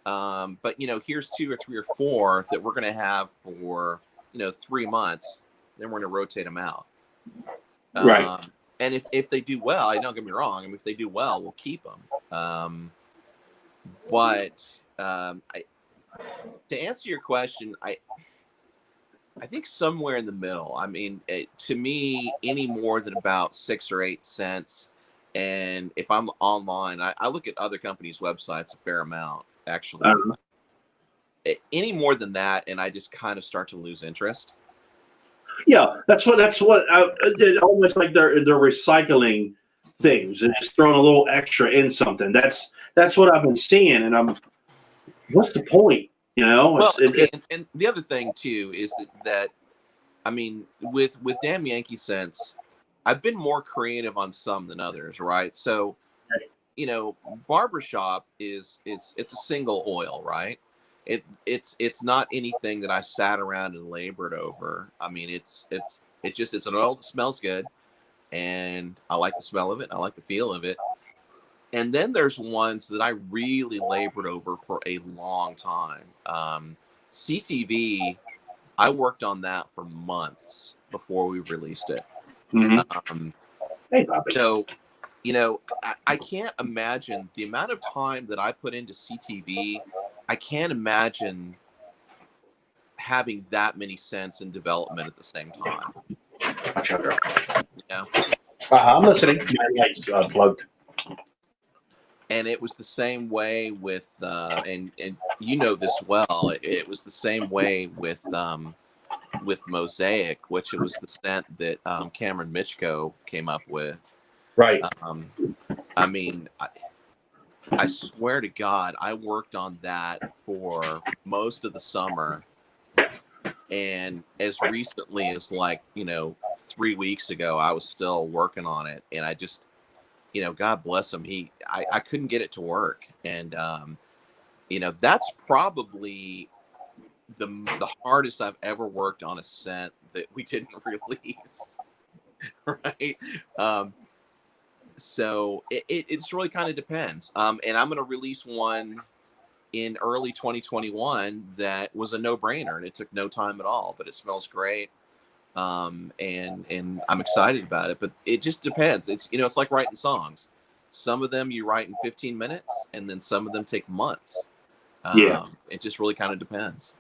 But here's 2 or 3 or 4 that we're going to have for 3 months. Then we're going to rotate them out. Right. And if they do well, don't get me wrong. I mean, if they do well, we'll keep them. But to answer your question, I think somewhere in the middle. I mean, to me, any more than about 6 or 8 cents. And if I'm online, I look at other companies' websites a fair amount, actually. Any more than that, and I just kind of start to lose interest. Yeah, that's what almost like they're recycling things and just throwing a little extra in something. That's that's what I've been seeing, and what's the point? You know, Well, okay, and the other thing too is that I mean, with Damn Yankee Sense, I've been more creative on some than others, right? So, you know, barbershop is it's a single oil, right? It's not anything that I sat around and labored over. I mean, it's an oil that smells good, and I like the smell of it. I like the feel of it. And then there's ones that I really labored over for a long time. CTV, I worked on that for months before we released it. Mm-hmm. Hey, Bobby. So, you know, I can't imagine the amount of time that I put into CTV. I can't imagine having that many scents in development at the same time. You know? I'm listening. My light's plugged. And it was the same way with, and you know this well. It was the same way with Mosaic, which it was the scent that Cameron Mitchko came up with. Right. I mean, I swear to God, I worked on that for most of the summer, and as recently as 3 weeks ago, I was still working on it, and I just, you know, God bless him, I couldn't get it to work, and you know, that's probably the hardest I've ever worked on a scent that we didn't release, right? So it's really kind of depends. And I'm going to release one in early 2021 that was a no-brainer, and it took no time at all, but it smells great. And I'm excited about it, but it just depends. It's, you know, it's like writing songs. Some of them you write in 15 minutes, and then some of them take months. It just really kind of depends.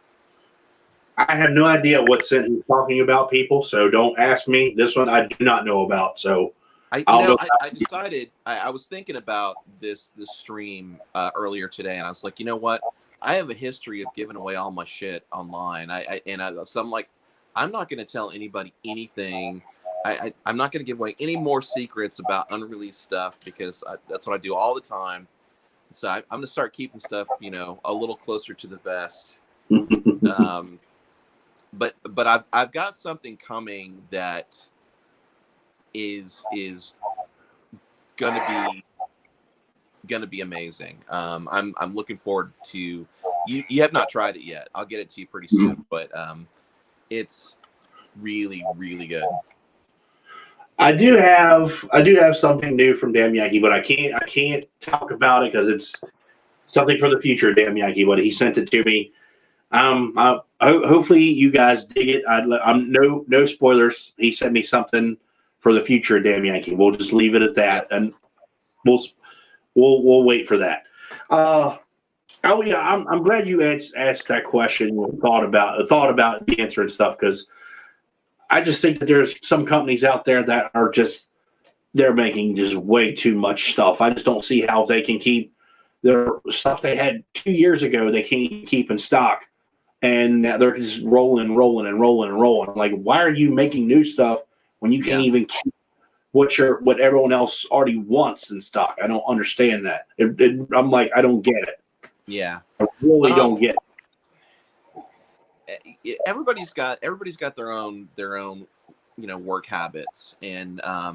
I have no idea what scent he's talking about, people. So don't ask me. This one I do not know about. So I decided I was thinking about this stream earlier today, and I was like, you know what? I have a history of giving away all my shit online. So I'm like, I'm not going to tell anybody anything. I'm not going to give away any more secrets about unreleased stuff because that's what I do all the time. So I'm going to start keeping stuff, you know, a little closer to the vest. But I've got something coming that is gonna be amazing. I'm looking forward to you. You have not tried it yet. I'll get it to you pretty soon, but it's really, really good. I do have something new from Damn Yankee, but I can't talk about it because it's something for the future, Damn Yankee. But he sent it to me. Hopefully you guys dig it. I'm no spoilers. He sent me something for the future, Damn Yankee. We'll just leave it at that, and we'll wait for that. Oh yeah, I'm glad you asked that question. And thought about the answer and stuff, because I just think that there's some companies out there that are they're making just way too much stuff. I just don't see how they can keep their stuff they had 2 years ago. They can't keep in stock, and they're just rolling. I'm like, why are you making new stuff when you can't even keep what everyone else already wants in stock? I don't understand that. I'm like, I don't get it. Yeah, I really don't get it. Everybody's got their own you know, work habits, and I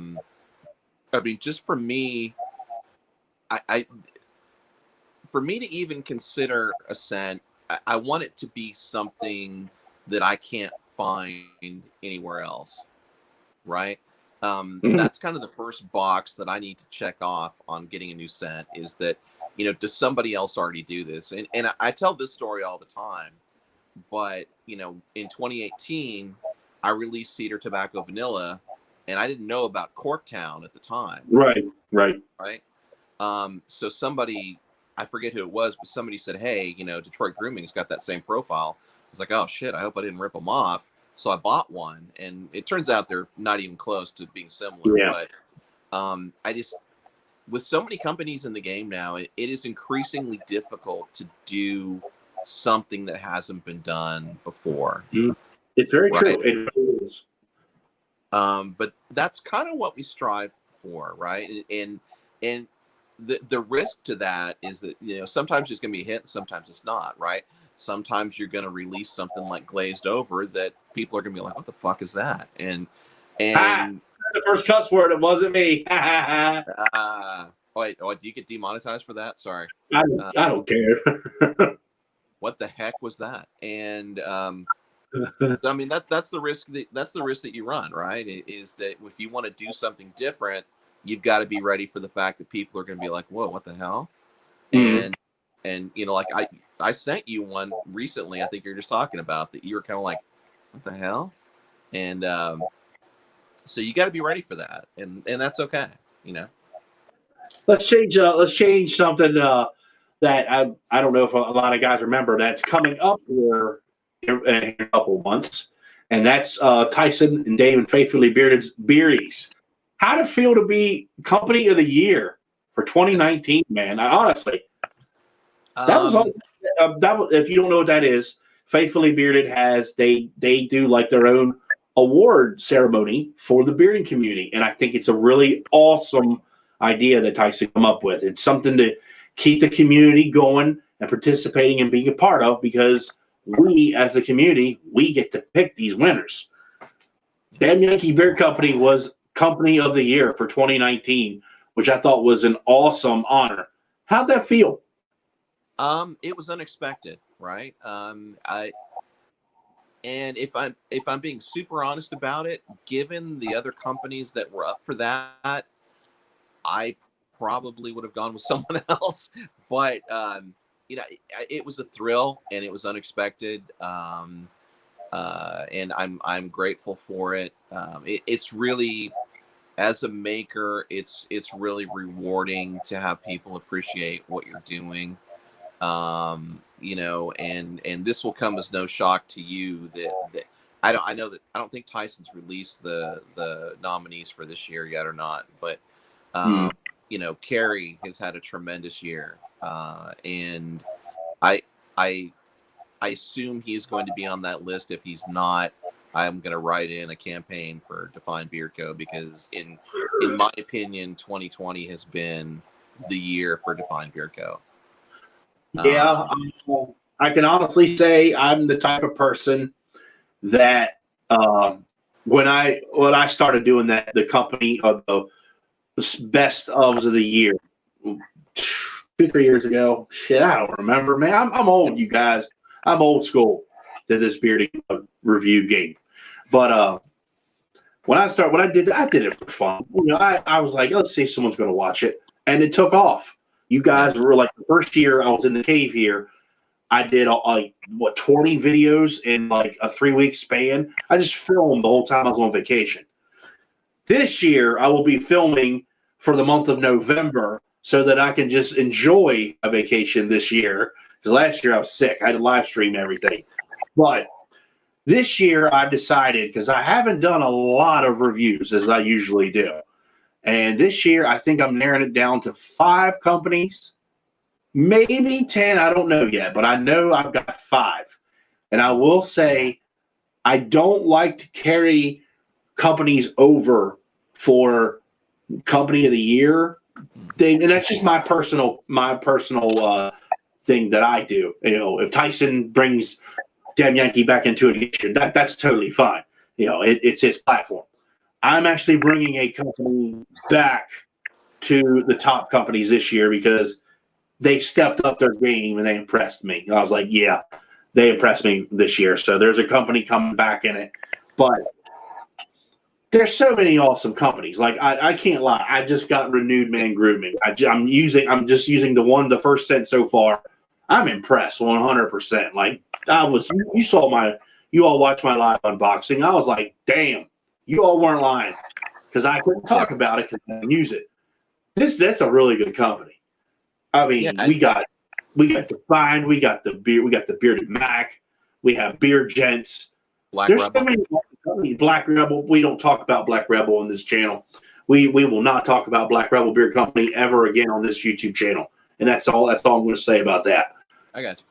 mean, just for me, for me to even consider a scent, I want it to be something that I can't find anywhere else, right? That's kind of the first box that I need to check off on getting a new scent, is that, you know, does somebody else already do this? And I tell this story all the time, but, you know, in 2018, I released Cedar Tobacco Vanilla, and I didn't know about Corktown at the time. Right. So somebody, I forget who it was, but somebody said, hey, you know, Detroit Grooming's got that same profile. I was like, oh shit, I hope I didn't rip them off. So I bought one, and it turns out they're not even close to being similar. Yeah. But I just, with so many companies in the game now, it is increasingly difficult to do something that hasn't been done before. It's very true. It really is. But that's kind of what we strive for, right? And the risk to that is that, sometimes it's going to be a hit, sometimes it's not, right? Sometimes you're going to release something like Glazed Over that people are going to be like, what the fuck is that? And the first cuss word, it wasn't me. wait, do you get demonetized for that? Sorry. I don't care. What the heck was that? And I mean, that's the risk that you run, right? Is that if you want to do something different, you've got to be ready for the fact that people are going to be like, whoa, what the hell? And like I sent you one recently, I think you're just talking about, that you were kind of like, what the hell? And so you got to be ready for that, and that's okay, Let's change something that I don't know if a lot of guys remember that's coming up here in a couple months, and that's Tyson and Dave and Faithfully Bearded's Beardies. How'd it feel to be Company of the Year for 2019, man? Honestly, that was if you don't know what that is, Faithfully Bearded they do like their own award ceremony for the bearding community, and I think it's a really awesome idea that Tyson come up with. It's something to keep the community going and participating and being a part of, because we, as the community, we get to pick these winners. Damn Yankee Beard Company was Company of the Year for 2019, which I thought was an awesome honor. How'd that feel? It was unexpected, right? And if I'm being super honest about it, given the other companies that were up for that, I probably would have gone with someone else. But it was a thrill and it was unexpected. And I'm grateful for it. It's really, as a maker, it's really rewarding to have people appreciate what you're doing. And this will come as no shock to you that I don't think Tyson's released the nominees for this year yet or not, but Carrie has had a tremendous year, and I assume he's going to be on that list. If he's not, I'm going to write in a campaign for Define Beard Co, because in my opinion, 2020 has been the year for Define Beard Co. Yeah, I can honestly say I'm the type of person that when I started doing the company of the best of the year 2-3 years ago. Shit, I don't remember, man. I'm old, you guys. I'm old school to this bearding review game. But when I did it for fun. I was like, let's see if someone's going to watch it, and it took off. You guys were like, the first year I was in the cave here, I did 20 videos in like a 3-week span. I just filmed the whole time I was on vacation. This year I will be filming for the month of November so that I can just enjoy a vacation this year. Because last year I was sick. I had to live stream everything. But this year I've decided, because I haven't done a lot of reviews as I usually do. And this year, I think I'm narrowing it down to 5 companies, maybe 10. I don't know yet, but I know I've got 5. And I will say, I don't like to carry companies over for Company of the Year thing, and that's just my personal thing that I do. If Tyson brings Damn Yankee back into it, that's totally fine. It's his platform. I'm actually bringing a company back to the top companies this year because they stepped up their game and they impressed me. I was like, yeah, they impressed me this year. So there's a company coming back in it. But there's so many awesome companies. Like, I can't lie. I just got Renewed Man Grooming. I'm just using the first scent so far. I'm impressed 100%. Like, you all watched my live unboxing. I was like, damn. You all weren't lying, because I couldn't talk about it because I didn't use it. That's a really good company. I mean, we got Define, we got the Bearded Mac, we have Beard Gents. There's so many companies. Black Rebel. We don't talk about Black Rebel on this channel. We will not talk about Black Rebel Beard Company ever again on this YouTube channel. And that's all I'm going to say about that. I got you.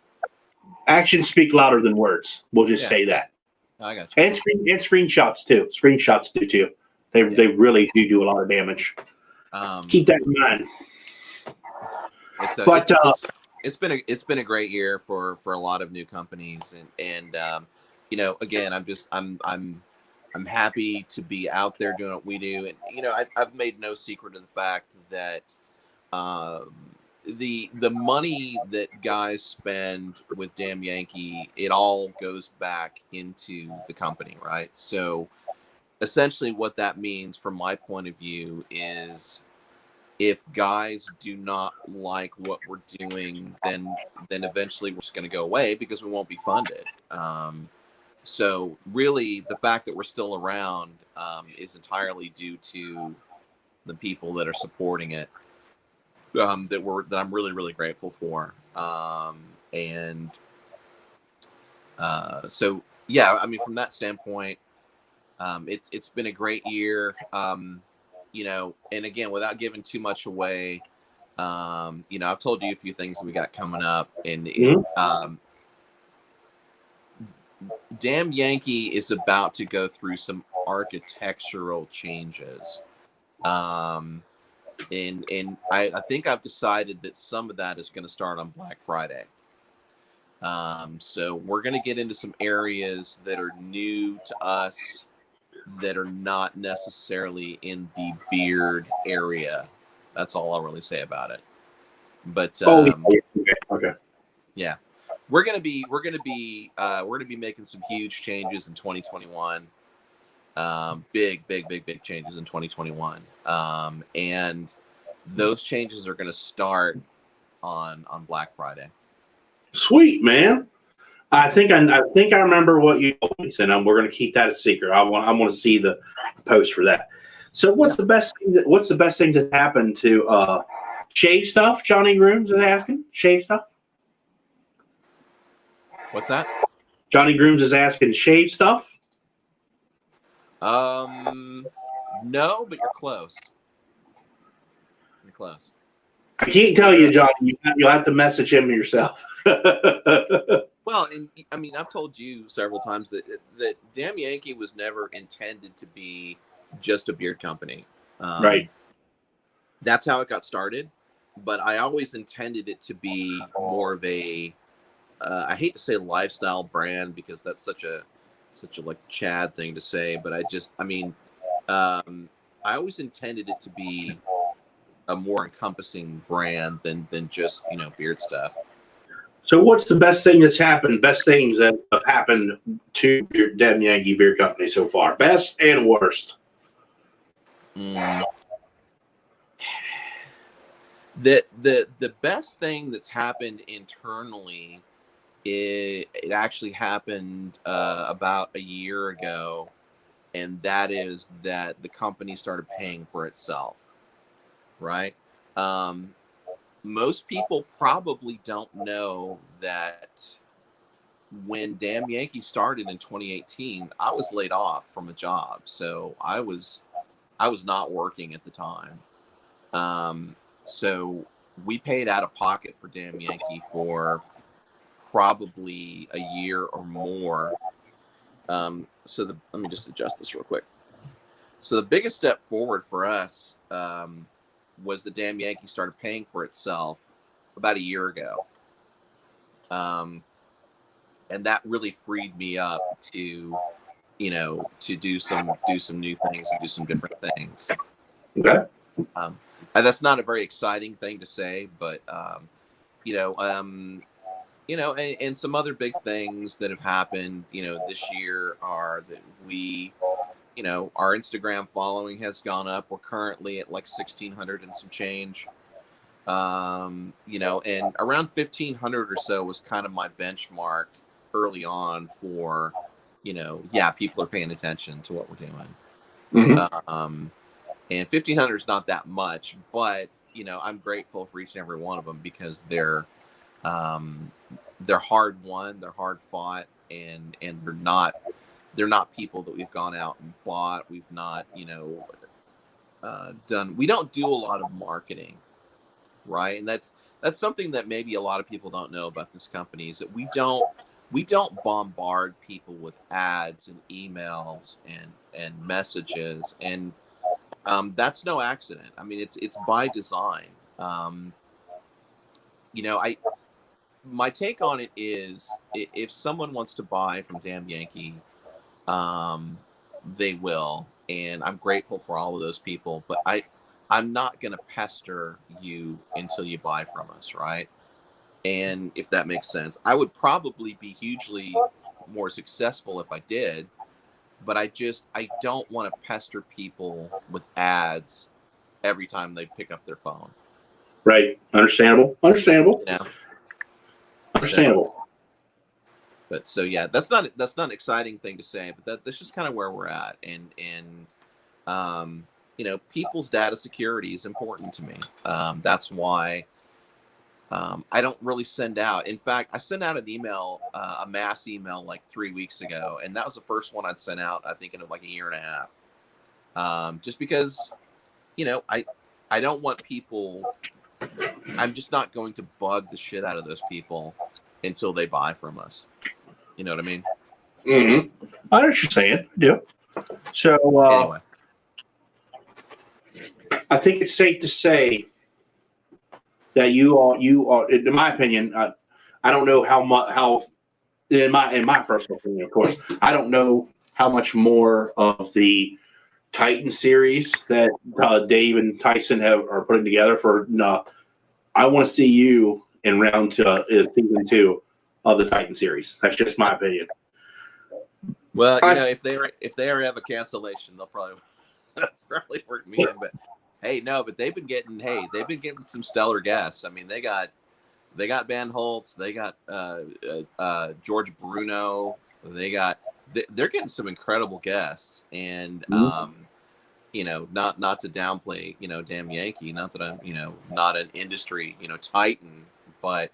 Actions speak louder than words. We'll just say that. I got you. And screenshots too. Screenshots do too. They really do a lot of damage. Keep that in mind. So But it's been a great year for a lot of new companies, and again, I'm happy to be out there doing what we do, and I've made no secret of the fact that um, the money that guys spend with Damn Yankee, it all goes back into the company, right? So essentially, what that means from my point of view is, if guys do not like what we're doing, then eventually we're just going to go away because we won't be funded. So really, the fact that we're still around is entirely due to the people that are supporting it. That I'm really really grateful for. And so yeah, I mean, from that standpoint, it's been a great year. And again, without giving too much away, I've told you a few things that we got coming up, and Damn Yankee is about to go through some architectural changes. And I think I've decided that some of that is going to start on Black Friday. So we're going to get into some areas that are new to us, that are not necessarily in the beard area. That's all I'll really say about it. But okay. yeah, we're gonna be making some huge changes in 2021. Big changes in 2021. And those changes are going to start on Black Friday. Sweet, man. I think I remember what you told me, and we're going to keep that a secret. I want to see the post for that. So what's the best thing that happened to shave stuff? Johnny Grooms is asking. Shave stuff? What's that? Johnny Grooms is asking, shave stuff? No, but you're close. You're close. I can't tell you, Johnny. You'll have to message him yourself. Well, and I mean, I've told you several times that Damn Yankee was never intended to be just a beard company. Right. That's how it got started, but I always intended it to be more of a I hate to say lifestyle brand, because that's such a like Chad thing to say, but I always intended it to be a more encompassing brand than just beard stuff. So what's the best thing that's happened? Best things that have happened to your Damn Yankee Beer Company so far? Best and worst. The best thing that's happened internally, it actually happened about a year ago, and that is that the company started paying for itself. Right. Most people probably don't know that when Damn Yankee started in 2018, I was laid off from a job, so I was not working at the time. So we paid out of pocket for Damn Yankee for probably a year or more. Let me just adjust this real quick. So the biggest step forward for us was the Damn Yankee started paying for itself about a year ago. And that really freed me up to do some new things and do some different things. Okay. That's not a very exciting thing to say, but and some other big things that have happened, this year are that we, our Instagram following has gone up. We're currently at like 1,600 and some change. And around 1,500 or so was kind of my benchmark early on for, people are paying attention to what we're doing. Mm-hmm. And 1,500 is not that much, but I'm grateful for each and every one of them, because they're hard won, they're hard fought, and they're not people that we've gone out and bought. We've not we don't do a lot of marketing, right? And that's something that maybe a lot of people don't know about this company, is that we don't bombard people with ads and emails and messages, and that's no accident. I mean, it's by design. my take on it is, if someone wants to buy from Damn Yankee, they will, and I'm grateful for all of those people. But I'm not going to pester you until you buy from us, right? And if that makes sense, I would probably be hugely more successful if I did. But I don't want to pester people with ads every time they pick up their phone. Right. Understandable. You know? Understandable. But so yeah, that's not an exciting thing to say, but that's just kind of where we're at, and people's data security is important to me. That's why I don't really send out. In fact, I sent out an email, a mass email, like 3 weeks ago, and that was the first one I'd sent out, I think, in like a year and a half. Just because, I don't want people. I'm just not going to bug the shit out of those people until they buy from us. You know what I mean? Mm-hmm. I know what you're saying. Yeah. So anyway, I think it's safe to say that you are, in my opinion, I don't know how in my personal opinion, of course, I don't know how much more of the Titan series that Dave and Tyson are putting together for. I want to see you in round season 2 of the Titan series. That's just my opinion. Well, if they ever have a cancellation, they'll probably work me in. But hey, no, but they've been getting some stellar guests. I mean, they got Van Holtz, they got George Bruno, they're getting some incredible guests, and not to downplay Damn Yankee, not that I'm not an industry titan, but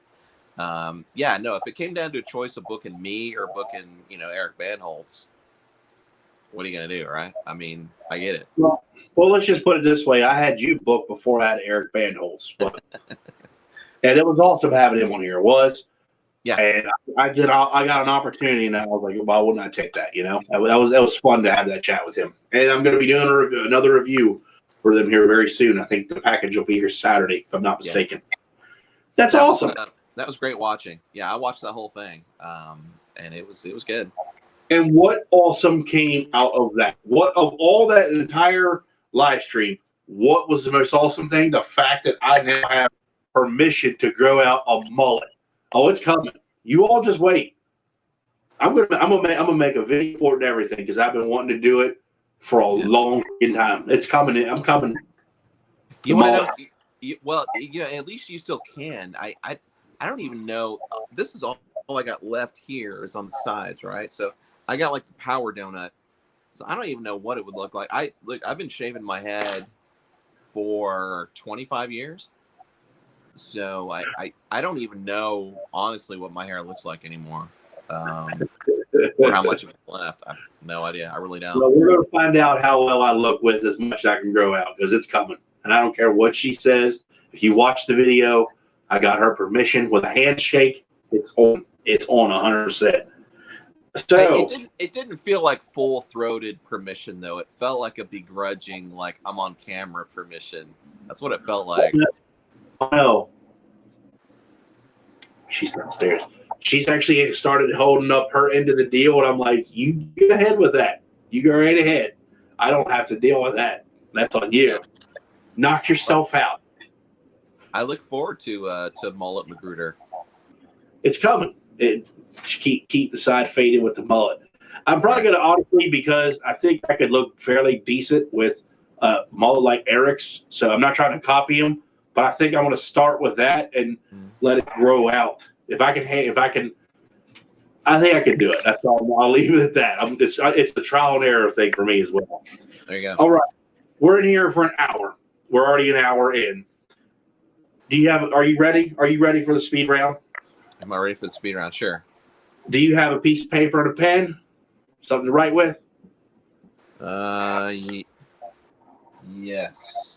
if it came down to a choice of booking me or booking Eric Van Holtz, what are you gonna do, right? I mean, I get it. Well, let's just put it this way: I had you booked before I had Eric Van Holtz, but and it was awesome having him on here. It was. Yeah, and I got an opportunity, and I was like, "Why wouldn't I take that?" That was fun to have that chat with him. And I'm going to be doing another review for them here very soon. I think the package will be here Saturday, if I'm not mistaken. Yeah. That's awesome. That was great watching. Yeah, I watched the whole thing, and it was good. And what awesome came out of that? What of all that entire live stream? What was the most awesome thing? The fact that I now have permission to grow out a mullet. Oh, it's coming. You all just wait. I'm gonna make a video for it and everything because I've been wanting to do it for a long time. It's coming. I'm coming. You might know. Well, at least you still can. I don't even know. This is all I got left here is on the sides, right? So I got like the power donut. So I don't even know what it would look like. I've been shaving my head for 25 years. So I don't even know honestly what my hair looks like anymore, or how much of it's left. I have no idea. I really don't. Well, we're going to find out how well I look with as much as I can grow out because it's coming, and I don't care what she says. If you watch the video, I got her permission with a handshake. It's on. It's on 100%. So it didn't feel like full-throated permission though. It felt like a begrudging, like I'm on camera permission. That's what it felt like. No. She's downstairs. She's actually started holding up her end of the deal, and I'm like, you go ahead with that. You go right ahead. I don't have to deal with that. That's on you. Knock yourself out. I look forward to Mullet Magruder. It's coming. Keep the side faded with the mullet. I'm probably going to, honestly, because I think I could look fairly decent with mullet like Eric's, so I'm not trying to copy him. But I think I want to start with that and let it grow out. If I can, I think I can do it. That's all. I'll leave it at that. It's the trial and error thing for me as well. There you go. All right, we're in here for an hour. We're already an hour in. Are you ready? Are you ready for the speed round? Am I ready for the speed round? Sure. Do you have a piece of paper and a pen? Something to write with? Yes.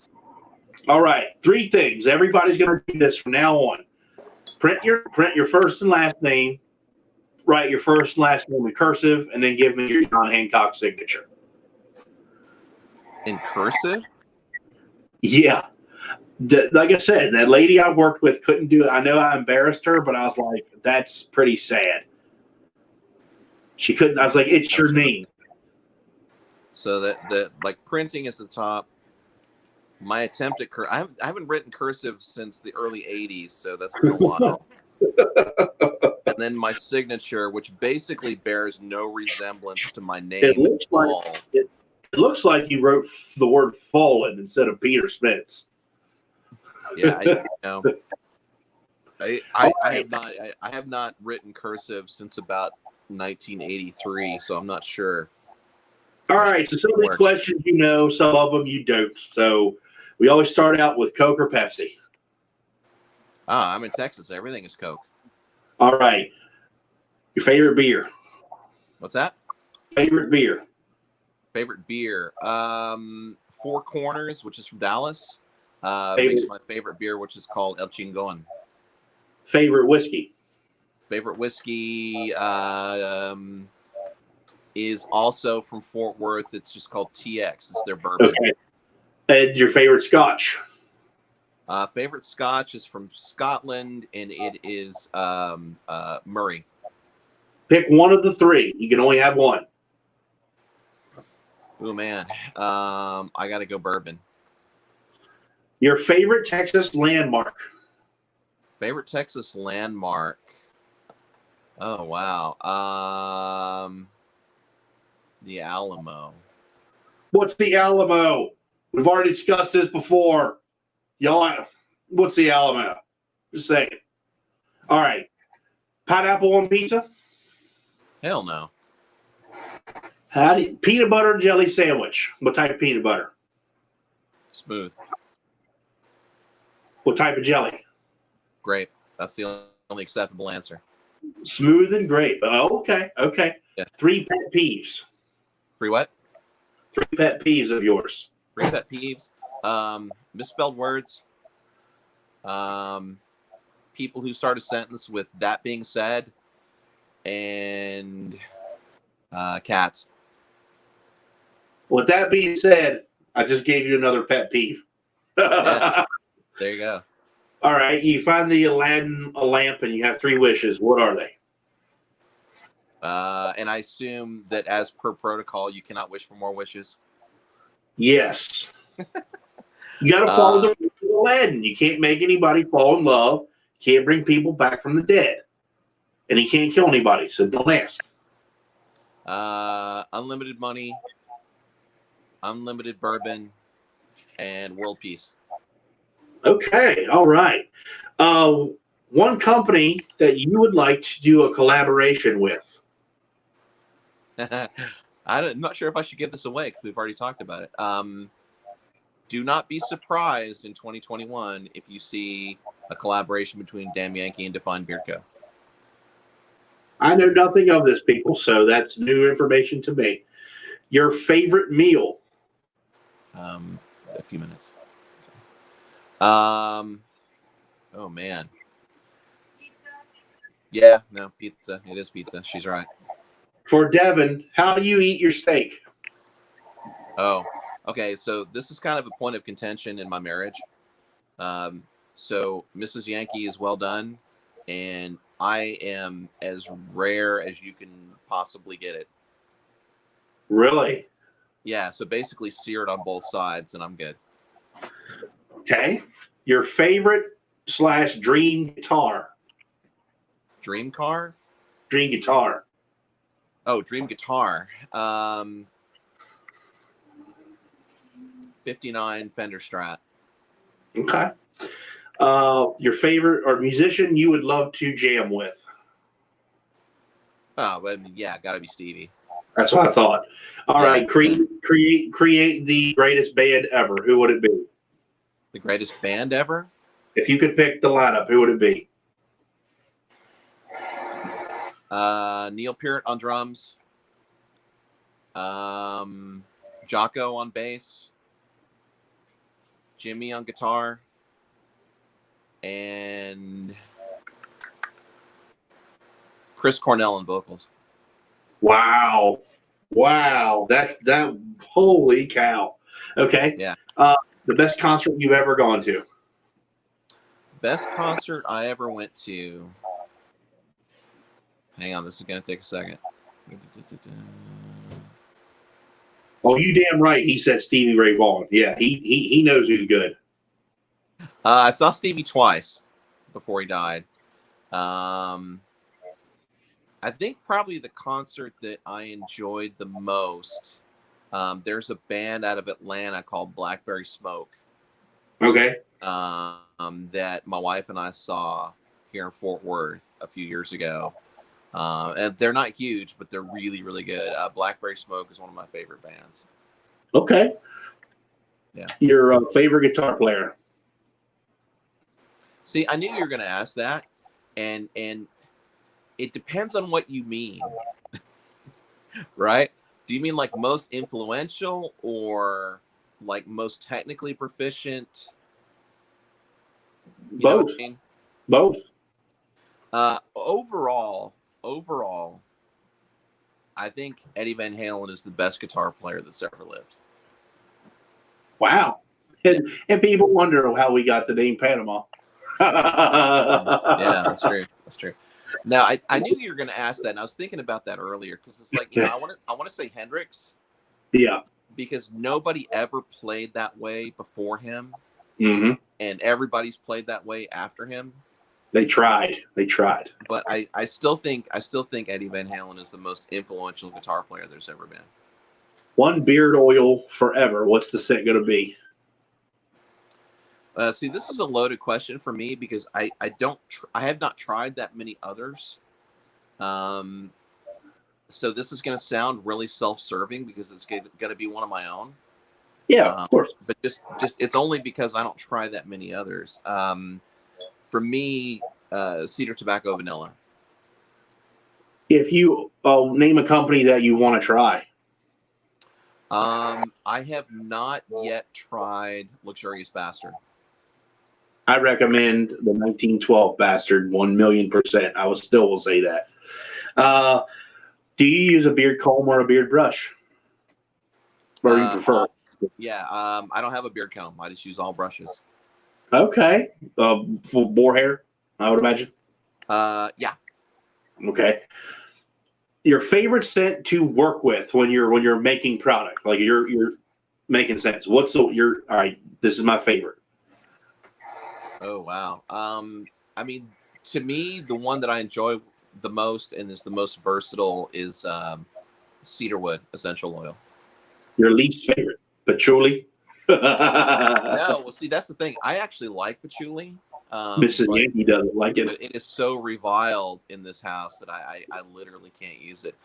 All right, 3 things. Everybody's going to do this from now on. Print your first and last name. Write your first and last name in cursive, and then give me your John Hancock signature. In cursive? Yeah. Like I said, that lady I worked with couldn't do it. I know I embarrassed her, but I was like, that's pretty sad. She couldn't. I was like, it's your name. So that like printing is the top. My attempt at I haven't written cursive since the early 80s, so that's been a while. And then my signature, which basically bears no resemblance to my name at all. It looks like you wrote the word fallen instead of Peter Smith's. Yeah, I have not written cursive since about 1983, so I'm not sure. All right, so some of these questions you know, some of them you don't. So we always start out with Coke or Pepsi. I'm in Texas. Everything is Coke. All right. Your favorite beer? What's that? Favorite beer? Favorite beer? Four Corners, which is from Dallas. Makes my favorite beer, which is called El Chingon. Favorite whiskey? Favorite whiskey is also from Fort Worth. It's just called TX. It's their bourbon. Okay. And your favorite scotch? Favorite scotch is from Scotland, and it is Murray. Pick one of the three. You can only have one. Oh, man. I got to go bourbon. Your favorite Texas landmark? Favorite Texas landmark? Oh, wow. The Alamo. What's the Alamo? We've already discussed this before. Y'all, what's the Alamo? Just saying. All right. Pineapple on pizza? Hell no. Peanut butter and jelly sandwich. What type of peanut butter? Smooth. What type of jelly? Grape. That's the only acceptable answer. Smooth and grape. Oh, okay. Okay. Yeah. 3 pet peeves. 3 what? 3 pet peeves of yours. 3 pet peeves. Misspelled words. People who start a sentence with "that being said," and cats. With that being said, I just gave you another pet peeve. Yeah, there you go. All right, you find the Aladdin a lamp and you have 3 wishes. What are they? And I assume that as per protocol, you cannot wish for more wishes. Yes. You got to follow the rules of Aladdin. You can't make anybody fall in love. You can't bring people back from the dead. And he can't kill anybody, so don't ask. Unlimited money, unlimited bourbon, and world peace. Okay, all right. One company that you would like to do a collaboration with. I'm not sure if I should give this away because we've already talked about it. Do not be surprised in 2021 if you see a collaboration between Damn Yankee and Defined Beard Co. I know nothing of this, people, so that's new information to me. Your favorite meal? A few minutes. Oh man. Pizza. Yeah, no, pizza. It is pizza. She's right. For Devin, how do you eat your steak? Oh, okay. So this is kind of a point of contention in my marriage. So Mrs. Yankee is well done, and I am as rare as you can possibly get it. Really? Yeah. So basically seared on both sides, and I'm good. Okay. Your favorite / dream guitar? Dream car? Dream guitar. Oh, dream guitar. 59 Fender Strat. Okay. Your favorite or musician you would love to jam with? Oh, I mean, yeah, gotta be Stevie. That's what I thought. All right. Create the greatest band ever. Who would it be? The greatest band ever? If you could pick the lineup, who would it be? Neil Peart on drums. Jocko on bass. Jimmy on guitar. And Chris Cornell on vocals. Wow. That holy cow. Okay. Yeah. The best concert you've ever gone to? Best concert I ever went to. Hang on, this is gonna take a second. Oh, you damn right. He said Stevie Ray Vaughan. Yeah, he knows who's good. I saw Stevie twice before he died. I think probably the concert that I enjoyed the most. There's a band out of Atlanta called Blackberry Smoke. Okay. That my wife and I saw here in Fort Worth a few years ago. And they're not huge, but they're really, really good. Blackberry Smoke is one of my favorite bands. Okay. Yeah. Your favorite guitar player? See, I knew you were going to ask that, and it depends on what you mean, right? Do you mean like most influential or like most technically proficient? You know Both. what I mean? Both. Overall, I think Eddie Van Halen is the best guitar player that's ever lived. Wow. And people wonder how we got the name Panama. Yeah, that's true. That's true. Now, I knew you were going to ask that, and I was thinking about that earlier because it's like, you know, I want to say Hendrix. Yeah. Because nobody ever played that way before him, Mm-hmm. and everybody's played that way after him. They tried. But I still think Eddie Van Halen is the most influential guitar player there's ever been. One beard oil forever. What's the scent going to be? See, this is a loaded question for me because I have not tried that many others. So this is going to sound really self-serving because it's going to be one of my own. Yeah, of course. But just it's only because I don't try that many others. For me, Cedar Tobacco Vanilla. If you name a company that you want to try. I have not yet tried Luxurious Bastard. I recommend the 1912 Bastard 1,000,000%. I will say that. Do you use a beard comb or a beard brush? Or you prefer? Yeah, I don't have a beard comb. I just use all brushes. Okay. For boar hair, I would imagine. Yeah. Okay. Your favorite scent to work with when you're making product, like you're making scents. What's your all right? This is my favorite. Oh wow. I mean, to me, the one that I enjoy the most and is the most versatile is cedarwood essential oil. Your least favorite, patchouli. No, well, see, that's the thing. I actually like patchouli. Mrs. Yankee doesn't like it. But it is so reviled in this house that I literally can't use it.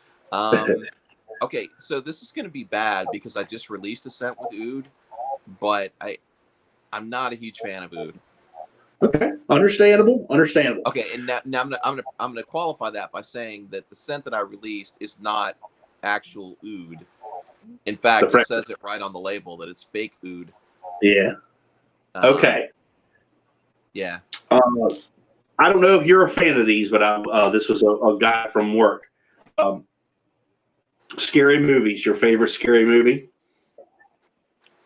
Okay, so this is going to be bad because I just released a scent with oud, but I'm not a huge fan of oud. Okay, understandable. Okay, and now I'm gonna qualify that by saying that the scent that I released is not actual oud. In fact, it says it right on the label that it's fake oud. Yeah. Okay. Yeah. I don't know if you're a fan of these, but this was a guy from work. Scary movies. Your favorite scary movie?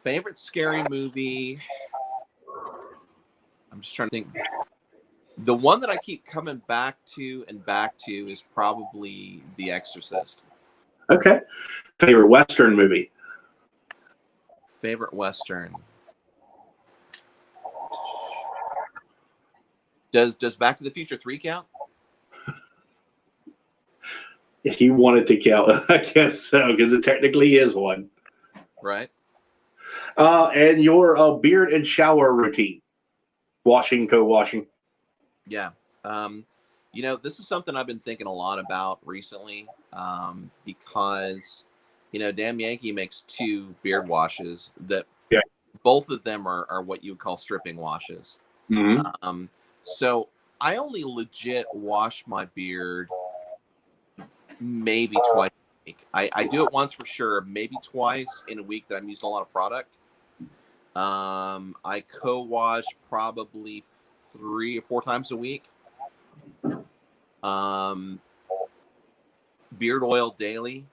Favorite scary movie? I'm just trying to think. The one that I keep coming back to is probably The Exorcist. Okay. Favorite Western movie? Favorite Western. Does Back to the Future 3 count? If you wanted to count, I guess so, because it technically is one. Right. And your beard and shower routine. Washing, co-washing. Yeah. You know, this is something I've been thinking a lot about recently because, you know, Damn Yankee makes 2 beard washes that both of them are what you would call stripping washes. Mm-hmm. So I only legit wash my beard maybe twice a week. I do it once for sure, maybe twice in a week that I'm using a lot of product. I co-wash probably 3 or 4 times a week. Beard oil daily.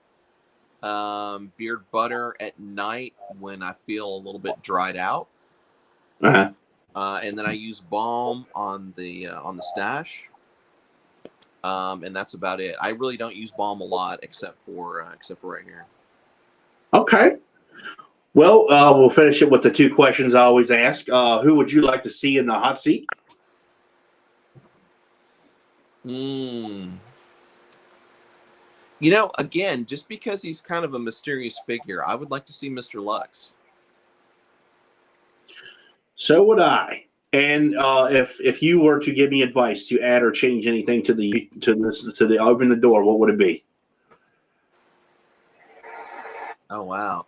Beard butter at night when I feel a little bit dried out. Uh-huh. and then I use balm on the stash, and that's about it. I really don't use balm a lot, except for right here. Okay. Well, we'll finish it with the two questions I always ask. Who would you like to see in the hot seat? You know, again, just because he's kind of a mysterious figure, I would like to see Mr. Lux. So would I. And if you were to give me advice to add or change anything to the open the door, what would it be? Oh wow.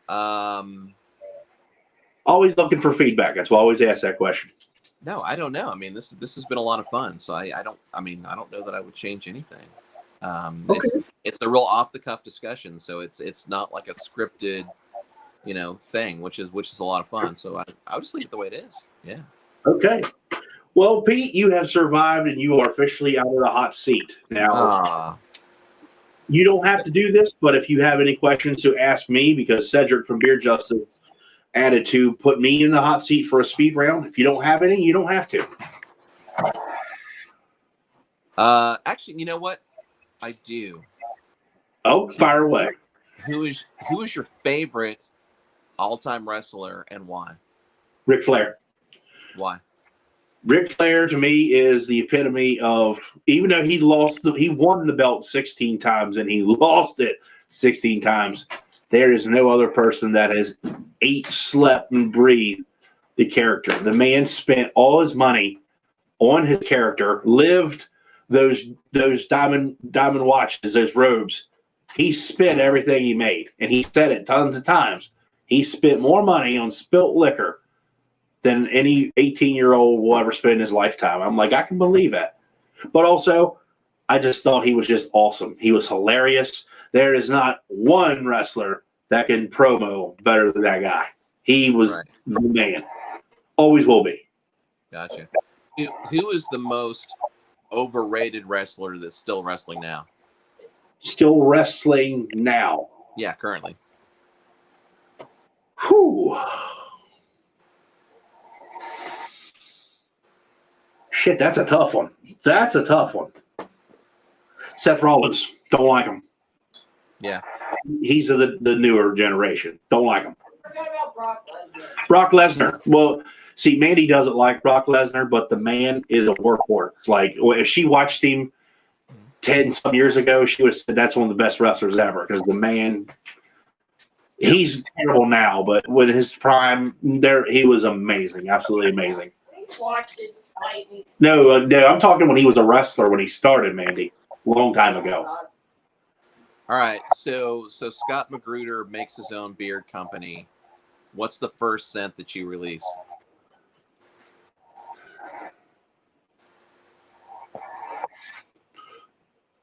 Always looking for feedback. That's why I always ask that question. No, I don't know. I mean, this has been a lot of fun. So I don't know that I would change anything. Okay. It's a real off the cuff discussion, so it's not like a scripted, thing, which is a lot of fun. So I would just leave it the way it is. Yeah. Okay. Well, Pete, you have survived and you are officially out of the hot seat. Now, you don't have to do this, but if you have any questions to ask me, because Cedric from Beard Justice added to put me in the hot seat for a speed round. If you don't have any, you don't have to. Actually, you know what? I do. Oh, fire away. Who is your favorite all-time wrestler and why? Ric Flair. Why? Ric Flair to me is the epitome of, even though he won the belt 16 times and he lost it 16 times, there is no other person that has ate, slept, and breathed the character. The man spent all his money on his character, lived those diamond watches, those robes. He spent everything he made, and he said it tons of times. He spent more money on spilt liquor than any 18-year-old will ever spend in his lifetime. I'm like, I can believe that. But also, I just thought he was just awesome. He was hilarious. There is not one wrestler that can promo better than that guy. He was the man. Always will be. Gotcha. Who is the most overrated wrestler that's still wrestling now? Still wrestling now? Yeah, currently. Whew. Shit, that's a tough one. That's a tough one. Seth Rollins. Don't like him. Yeah. He's the newer generation. Don't like him. Brock Lesnar. Well, see, Mandy doesn't like Brock Lesnar, but the man is a workhorse. Like, if she watched him 10 some years ago, she would have said that's one of the best wrestlers ever, because the man, he's terrible now, but when his prime, he was amazing. Absolutely amazing. No, I'm talking when he was a wrestler, when he started, Mandy, a long time ago. All right, so Scott Magruder makes his own beard company. What's the first scent that you release?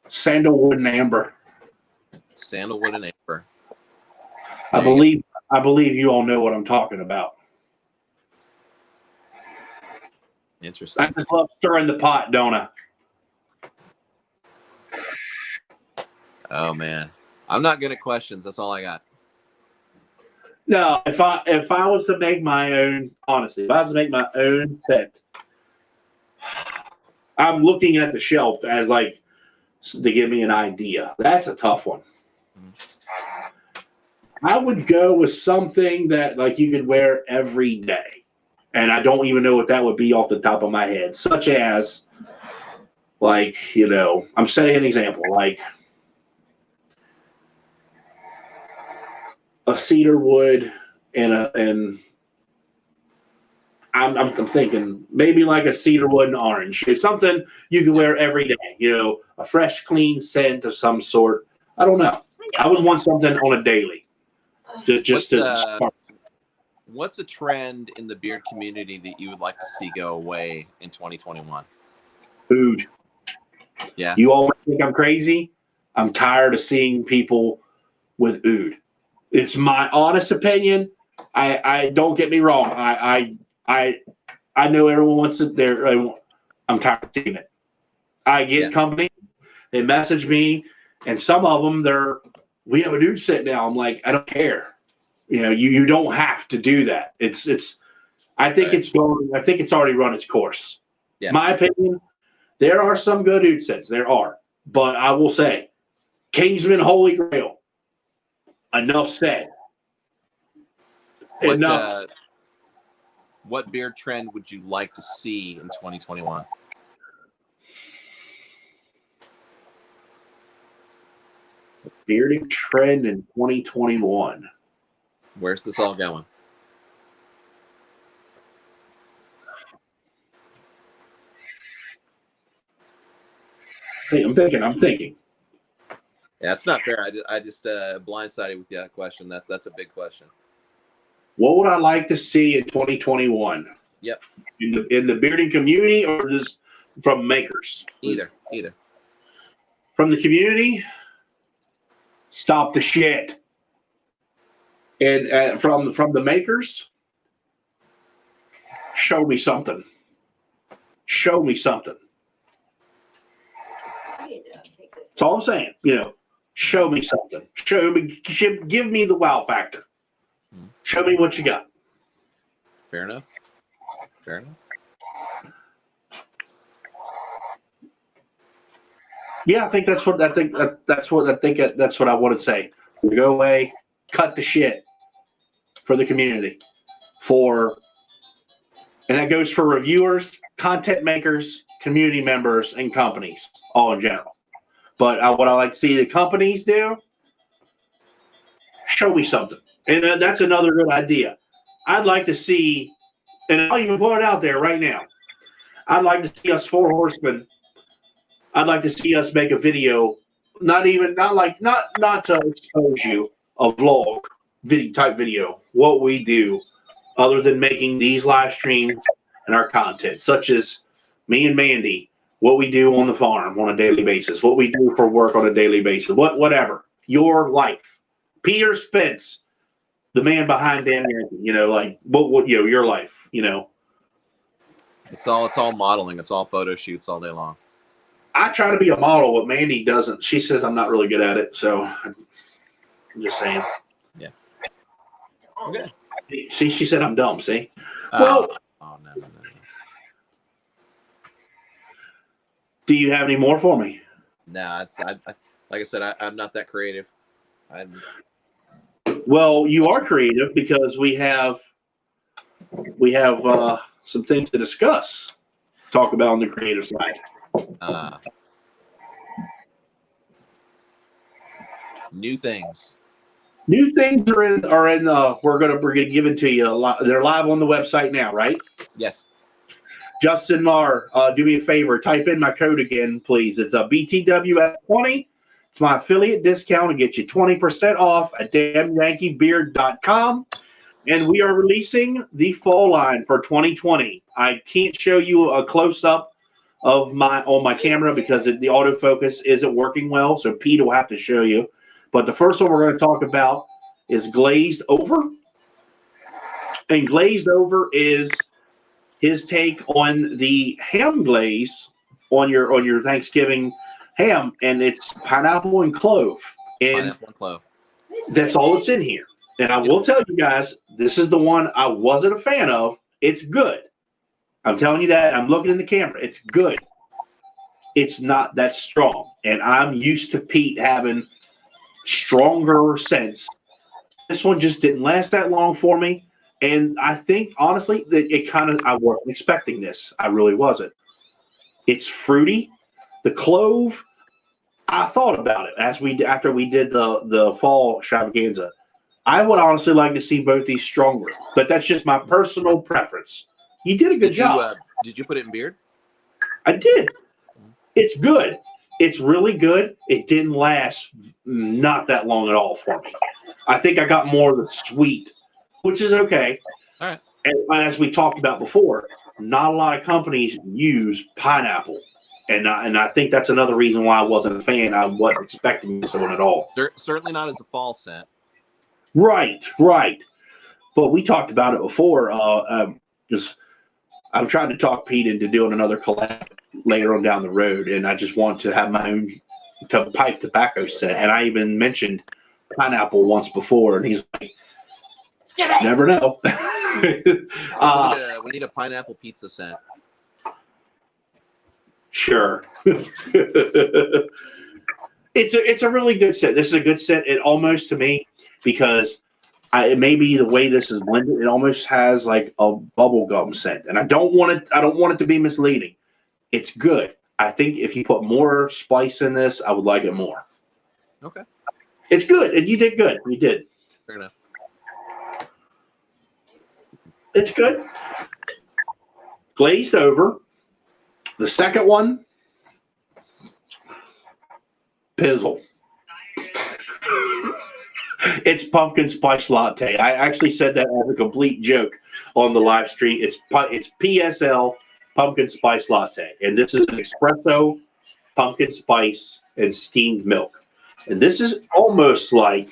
Sandalwood and amber. Sandalwood and amber. I believe you all know what I'm talking about. Interesting. I just love stirring the pot, don't I? Oh man, I'm not good at questions. That's all I got. No, if I was to make my own, honestly, if I was to make my own set, I'm looking at the shelf as like to give me an idea. That's a tough one. I would go with something that like you could wear every day. And I don't even know what that would be off the top of my head. Such as, like, I'm setting an example, like a cedar wood and I'm thinking maybe like a cedar wood and orange. It's something you can wear every day, a fresh, clean scent of some sort. I don't know. I would want something on a daily. What's a trend in the beard community that you would like to see go away in 2021? Food. Yeah. You always think I'm crazy? I'm tired of seeing people with ood. It's my honest opinion. I don't get me wrong. I know everyone wants it there. I'm tired of seeing it. I get company. They message me, and some of them we have a dude sit now. I'm like, I don't care. You don't have to do that. It's I think it's going. I think it's already run its course. Yeah. My opinion. There are some good oud scents. There are, but I will say, Kingsman Holy Grail. Enough said. Enough. What beer trend would you like to see in 2021? Bearding trend in 2021. Where's this all going? I'm thinking. Yeah, that's not fair. I just blindsided with that question. That's a big question. What would I like to see in 2021? Yep. In the bearding community, or just from makers? Either. From the community, stop the shit. And from the makers, show me something. Show me something. That's all I'm saying. Show me something. Give me the wow factor. Show me what you got. Fair enough. Yeah, I think that's what I think. That's what I want to say. Go away, cut the shit for the community, and that goes for reviewers, content makers, community members, and companies, all in general. But what I like to see the companies do, show me something. And that's another good idea. I'd like to see, and I'll even put it out there right now. I'd like to see us Four Horsemen. I'd like to see us make a video, not to expose you, a vlog type video, what we do other than making these live streams and our content, such as me and Mandy, what we do on the farm on a daily basis, what we do for work on a daily basis, whatever, your life. Peter Spence, the man behind Dan Yankee, what your life, It's all modeling. It's all photo shoots all day long. I try to be a model, but Mandy doesn't. She says I'm not really good at it, so I'm just saying. Yeah. Okay. See, she said I'm dumb. See. No. Do you have any more for me? No, like I said, I'm not that creative. Well, you are creative because we have some things to discuss, talk about on the creative side. New things. New things are in. We're gonna give it to you. They're live on the website now, right? Yes. Justin Marr, do me a favor. Type in my code again, please. It's a BTWS20. It's my affiliate discount to get you 20% off at damnyankeebeard.com. And we are releasing the fall line for 2020. I can't show you a close-up of on my camera because the autofocus isn't working well, so Pete will have to show you. But the first one we're going to talk about is Glazed Over. And Glazed Over is his take on the ham glaze on your Thanksgiving ham, and it's pineapple and clove. And that's all that's in here. And I will tell you guys, this is the one I wasn't a fan of. It's good. I'm telling you that. I'm looking in the camera. It's good. It's not that strong. And I'm used to Pete having stronger scents. This one just didn't last that long for me. And I think, honestly, that I wasn't expecting this. I really wasn't. It's fruity. The clove, I thought about it after we did the fall extravaganza. I would honestly like to see both these stronger, but that's just my personal preference. You did a good job. Did you put it in beard? I did. It's good. It's really good. It didn't last not that long at all for me. I think I got more of the sweet, which is okay. All right. And as we talked about before, not a lot of companies use pineapple. And I think that's another reason why I wasn't a fan. I wasn't expecting this one at all. Certainly not as a fall scent. Right. But we talked about it before. Just I'm trying to talk Pete into doing another collab later on down the road, and I just want to have my own pipe tobacco scent. And I even mentioned pineapple once before, and he's like, "Never know." We need a pineapple pizza scent. Sure. It's a really good scent. This is a good scent. It almost, to me, because maybe the way this is blended, it almost has like a bubblegum scent. And I don't want it to be misleading. It's good. I think if you put more spice in this, I would like it more. Okay. It's good. And you did good. You did. Fair enough. It's good. Glazed Over. The second one, Pizzle. It's pumpkin spice latte. I actually said that as a complete joke on the live stream. It's PSL pumpkin spice latte, and this is an espresso, pumpkin spice, and steamed milk. And this is almost like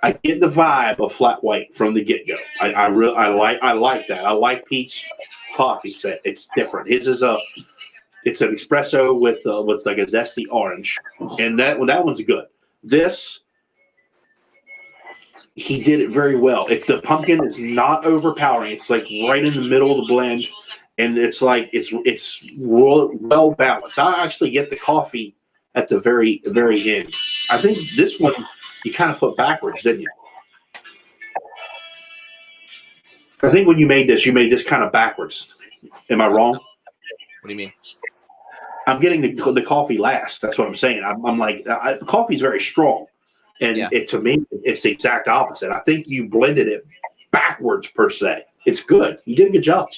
I get the vibe of Flat White from the get go. I like that. I like Pete's coffee set. It's different. His is it's an espresso with like a zesty orange, and that one's good. This, he did it very well. If the pumpkin is not overpowering, it's like right in the middle of the blend, and it's like it's well balanced. I actually get the coffee at the very end. I think this one you kind of put backwards, didn't you? I think when you made this kind of backwards. Am I wrong? What do you mean? I'm getting the coffee last. That's what I'm saying. I'm like, coffee's very strong. And to me, it's the exact opposite. I think you blended it backwards, per se. It's good. You did a good job.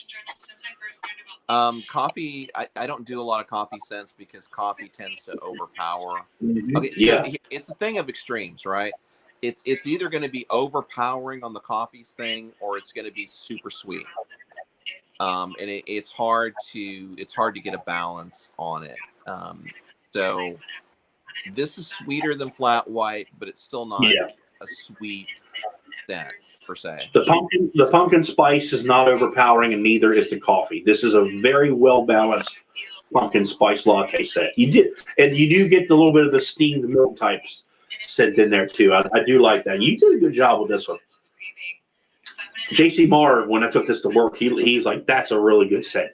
Coffee, I don't do a lot of coffee scents because coffee tends to overpower. Mm-hmm. Okay, so it's a thing of extremes, right? It's either going to be overpowering on the coffee's thing, or it's going to be super sweet. And it's hard to get a balance on it. So this is sweeter than Flat White, but it's still not a sweet scent per se. The pumpkin spice is not overpowering, and neither is the coffee. This is a very well balanced pumpkin spice latte set. You do get the little bit of the steamed milk types scent in there too. I do like that. You did a good job with this one. JC Marr, when I took this to work, he's like, "That's a really good scent.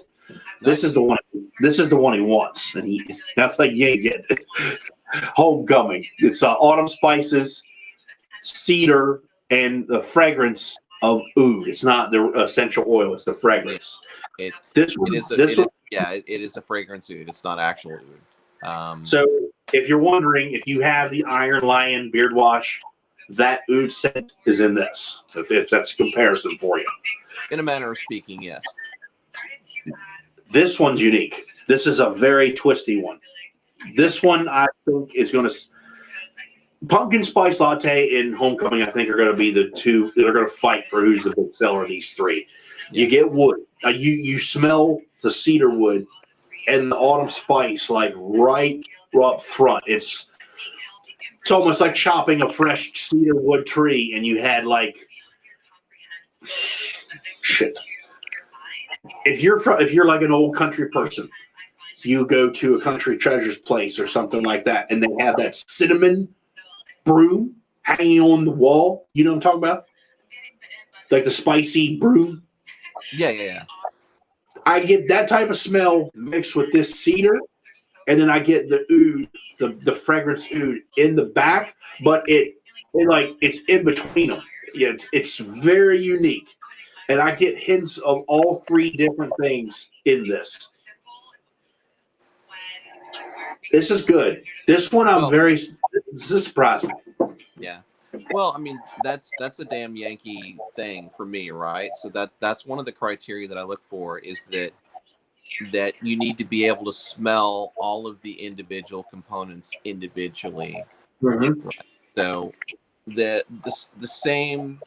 This is the one. This is the one he wants." And that's like, "Yeah, get it." Homecoming. It's autumn spices, cedar, and the fragrance of oud. It's not the essential oil; it's the fragrance. It is a fragrance oud. It's not actual oud. So, if you're wondering, if you have the Iron Lion beard wash, that oud scent is in this. If that's a comparison for you. In a manner of speaking, yes. This one's unique. This is a very twisty one. This one, I think, is going to pumpkin spice latte and homecoming. I think are going to be the two that are going to fight for who's the big seller of these three. You get wood. You smell the cedar wood and the autumn spice like right up front. It's almost like chopping a fresh cedar wood tree, and you had like shit. If you're like an old country person, you go to a Country Treasures place or something like that, and they have that cinnamon broom hanging on the wall. You know what I'm talking about? Like the spicy broom. Yeah. I get that type of smell mixed with this cedar, and then I get the oud, the fragrance oud in the back, but it's in between them. Yeah, it's very unique, and I get hints of all three different things in this. This is good. This one this is surprising. Yeah. Well, I mean, that's a damn Yankee thing for me, right? So that's one of the criteria that I look for is that you need to be able to smell all of the individual components individually. Mm-hmm. Right? So the same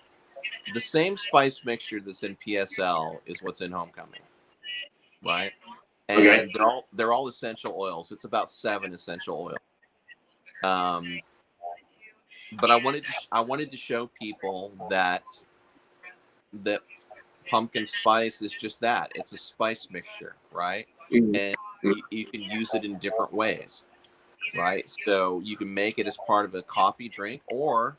spice mixture that's in PSL is what's in Homecoming, right? And okay. they're all essential oils. It's about 7 essential oils. But I wanted to show people that pumpkin spice is just that. It's a spice mixture, right? Mm-hmm. And you can use it in different ways, right? So you can make it as part of a coffee drink, or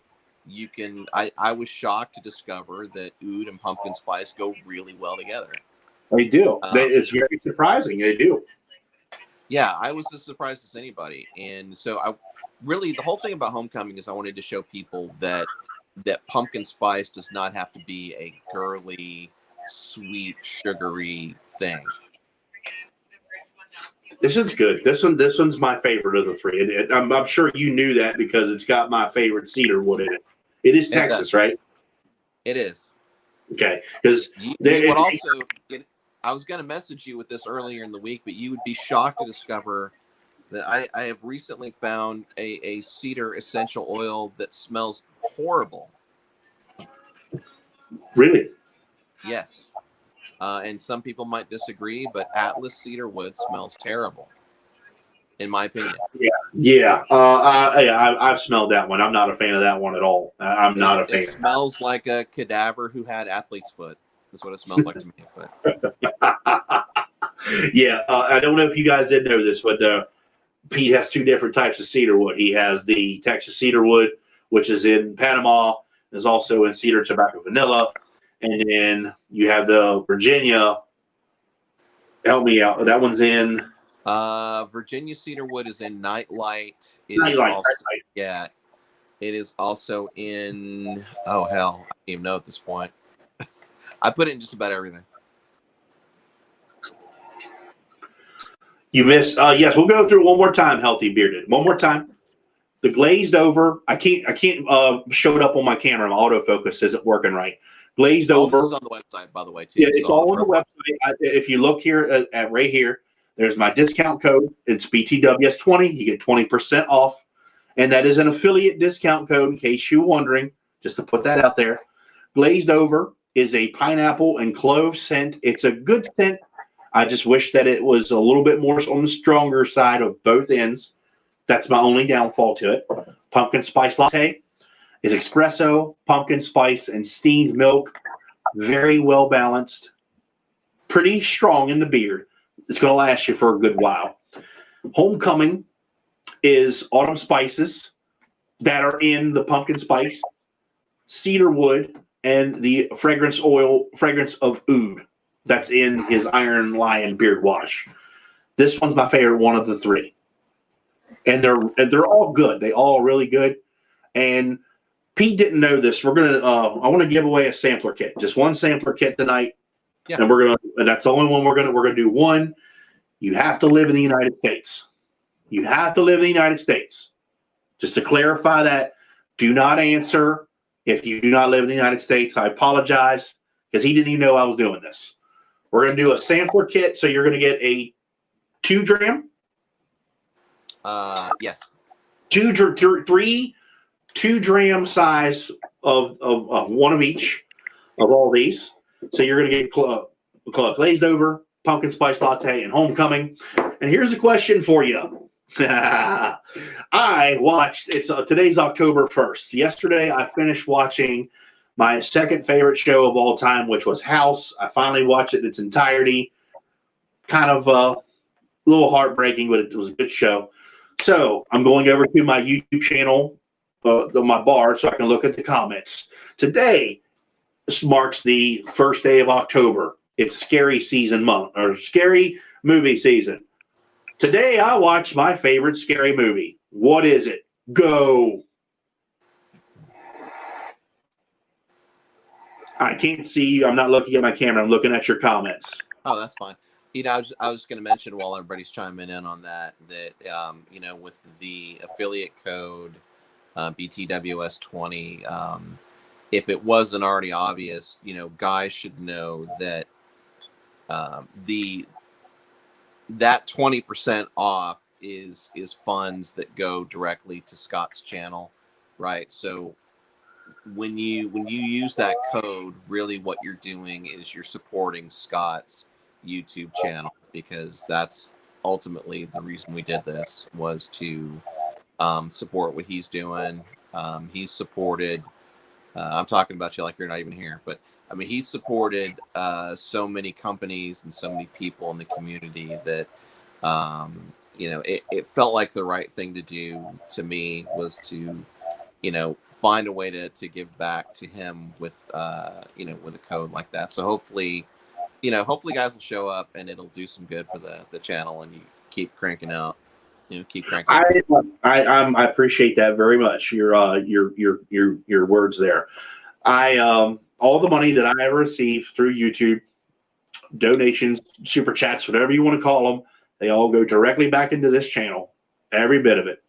I was shocked to discover that oud and pumpkin spice go really well together. They do. It's very surprising. They do. Yeah, I was as surprised as anybody. And so the whole thing about homecoming is I wanted to show people that pumpkin spice does not have to be a girly, sweet, sugary thing. This is good. This one's my favorite of the three. And I'm sure you knew that because it's got my favorite cedar wood in it. It is Texas, right? It is. Okay, because I was going to message you with this earlier in the week, but you would be shocked to discover that I have recently found a cedar essential oil that smells horrible. Really? Yes. And some people might disagree, but Atlas cedar wood smells terrible, in my opinion. Yeah. I've smelled that one. I'm not a fan of that one at all. I'm not a fan. It smells like a cadaver who had athlete's foot. That's what it smells like to me. But yeah, I don't know if you guys did know this, but Pete has two different types of cedar wood. He has the Texas cedar wood, which is in Panama. Is also in cedar tobacco vanilla. And then you have the Virginia. Help me out. That one's in. Virginia cedarwood is in Nightlight. Nightlight. Yeah. It is also in. Oh, hell. I don't even know at this point. I put it in just about everything. You missed. Yes, we'll go through one more time, Healthy Bearded. One more time. The Glazed Over. I can't show it up on my camera. My autofocus isn't working right. Glazed Over. This is on the website, by the way, too. Yeah, it's all on the website. If you look here at right here, there's my discount code. It's BTWS20. You get 20% off. And that is an affiliate discount code in case you're wondering, just to put that out there. Glazed Over is a pineapple and clove scent. It's a good scent. I just wish that it was a little bit more on the stronger side of both ends. That's my only downfall to it. Pumpkin spice latte is espresso, pumpkin spice, and steamed milk. Very well balanced. Pretty strong in the beard. It's going to last you for a good while. Homecoming is autumn spices that are in the pumpkin spice, cedar wood, and the fragrance of oud that's in his Iron Lion beard wash. This one's my favorite one of the three. And they're all good. They all really good. And Pete didn't know this. We're gonna. I want to give away a sampler kit. Just one sampler kit tonight. Yeah. And that's the only one we're gonna do one. You have to live in the United States. You have to live in the United States. Just to clarify that, do not answer if you do not live in the United States. I apologize because he didn't even know I was doing this. We're gonna do a sampler kit, so you're gonna get a 2 dram. Yes. 3 2-dram size of one of each of all these. So you're going to get Glazed Over, Pumpkin Spice Latte, and Homecoming. And here's a question for you. I watched, today's October 1st. Yesterday, I finished watching my second favorite show of all time, which was House. I finally watched it in its entirety. Kind of a little heartbreaking, but it was a good show. So I'm going over to my YouTube channel, my bar, so I can look at the comments. Today, this marks the first day of October. It's scary season month, or scary movie season. Today, I watched my favorite scary movie. What is it? Go. I can't see you. I'm not looking at my camera. I'm looking at your comments. Oh, that's fine. I was going to mention while everybody's chiming in on that with the affiliate code BTWS20, if it wasn't already obvious, guys should know that that 20% off is funds that go directly to Scott's channel, right? So when you use that code, really what you're doing is you're supporting Scott's YouTube channel, because that's ultimately the reason we did this, was to support what he's doing. He's supported I'm talking about you like you're not even here, but I mean, he's supported so many companies and so many people in the community that it felt like the right thing to do to me was to find a way to give back to him with with a code like that. So hopefully guys will show up and it'll do some good for the channel, and you keep cranking out. Keep cranking. I appreciate that very much. Your words there. All the money that I ever receive through YouTube, donations, super chats, whatever you want to call them, they all go directly back into this channel. Every bit of it.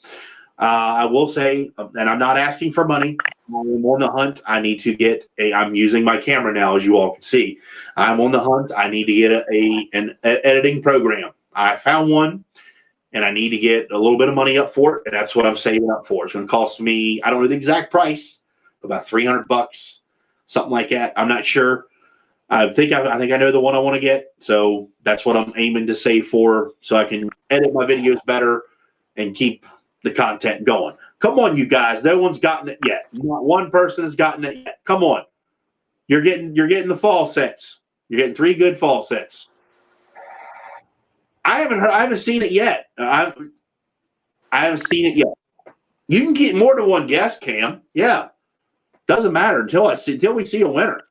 I will say, and I'm not asking for money. I'm on the hunt. I need to get I'm using my camera now, as you all can see. I'm on the hunt. I need to get an editing program. I found one, and I need to get a little bit of money up for it, and that's what I'm saving up for. It's going to cost me, I don't know the exact price, about $300, something like that. I'm not sure. I think I know the one I want to get, so that's what I'm aiming to save for, so I can edit my videos better and keep the content going. Come on, you guys. No one's gotten it yet. Not one person has gotten it yet. Come on. You're getting the fall sets. You're getting 3 good fall sets. I haven't seen it yet. I haven't seen it yet. You can get more than one guest, Cam. Yeah. Doesn't matter until we see a winner.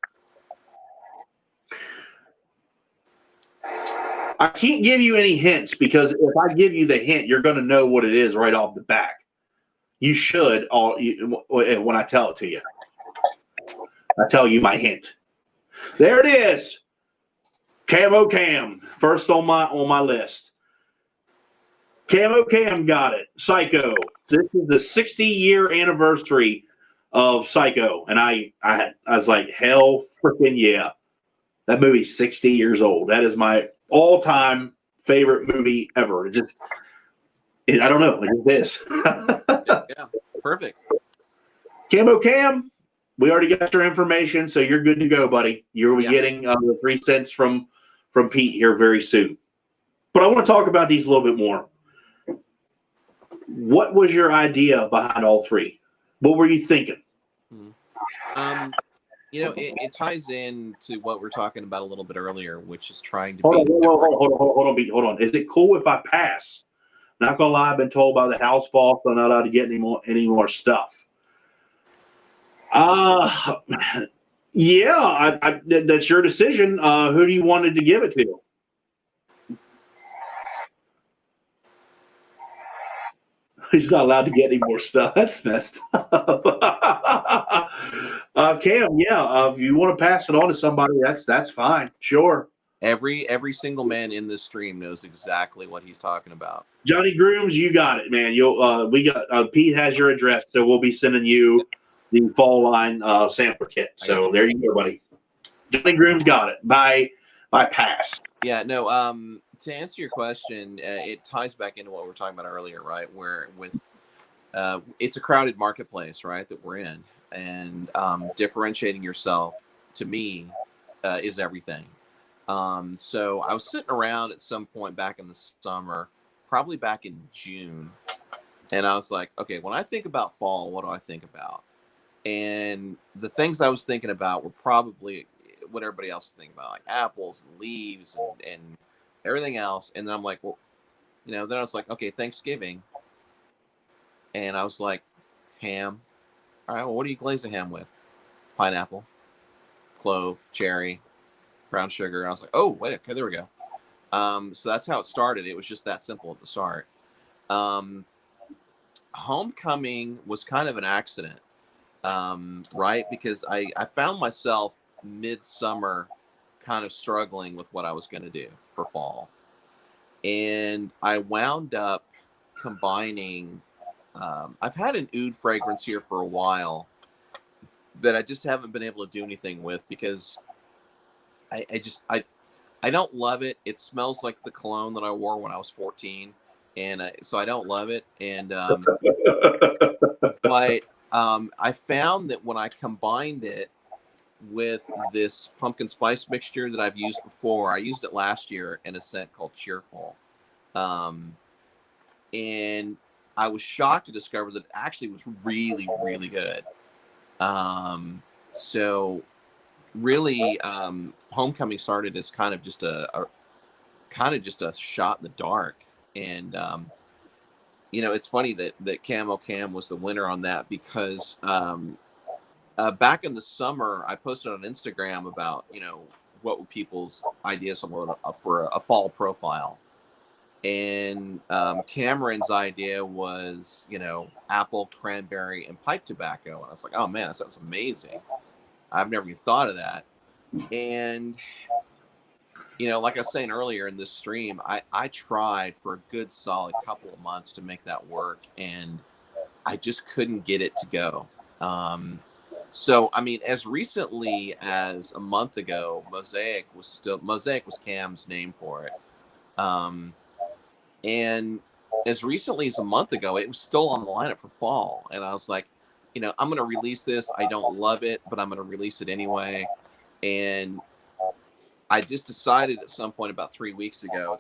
I can't give you any hints, because if I give you the hint, you're going to know what it is right off the back. You should when I tell it to you. I tell you my hint. There it is. Camo Cam, first on my list. Camo Cam got it. Psycho. This is the 60-year anniversary of Psycho, and I was like, hell freaking yeah. That movie's 60 years old. That is my all-time favorite movie ever. I don't know. It is. yeah, perfect. Camo Cam, we already got your information, so you're good to go, buddy. You'll be getting the 3 cents from Pete here very soon. But I want to talk about these a little bit more. What was your idea behind all 3? What were you thinking? It ties in to what we're talking about a little bit earlier, which is trying to Hold on. Is it cool if I pass? Not gonna lie, I've been told by the house boss I'm not allowed to get any more stuff. Yeah, that's your decision. Who do you wanted to give it to? He's not allowed to get any more stuff. That's messed up. Cam, if you want to pass it on to somebody, that's fine. Sure. Every single man in this stream knows exactly what he's talking about. Johnny Grooms, you got it, man. Pete has your address, so we'll be sending you the fall line sampler kit. So there you go, buddy. Johnny Grooms got it by pass. Yeah, no. To answer your question, it ties back into what we were talking about earlier, right? Where it's a crowded marketplace, right, that we're in, and differentiating yourself to me is everything. So I was sitting around at some point back in the summer, probably back in June, and I was like, okay, when I think about fall, what do I think about? And the things I was thinking about were probably what everybody else is thinking about, like apples and leaves and everything else. And then I'm like, well, then I was like, okay, Thanksgiving. And I was like, ham. All right, well, what do you glaze a ham with? Pineapple, clove, cherry, brown sugar. And I was like, oh, wait, okay, there we go. So that's how it started. It was just that simple at the start. Homecoming was kind of an accident, right? Because I found myself midsummer kind of struggling with what I was going to do for fall. And I wound up combining, I've had an oud fragrance here for a while that I just haven't been able to do anything with because I don't love it. It smells like the cologne that I wore when I was 14. And so I don't love it. And, but I found that when I combined it with this pumpkin spice mixture that I've used before, I used it last year in a scent called Cheerful. And I was shocked to discover that it actually was really, really good. So really, Homecoming started as kind of just a shot in the dark. And it's funny that Camo Cam was the winner on that because back in the summer, I posted on Instagram about, what were people's ideas for a fall profile. And Cameron's idea was, apple, cranberry, and pipe tobacco. And I was like, oh man, that sounds amazing. I've never even thought of that. And, like I was saying earlier in this stream, I tried for a good solid couple of months to make that work. And I just couldn't get it to go. So, I mean, as recently as a month ago, Mosaic was Cam's name for it. And as recently as a month ago, it was still on the lineup for fall. And I was like, I'm going to release this. I don't love it, but I'm going to release it anyway. And I just decided at some point about 3 weeks ago,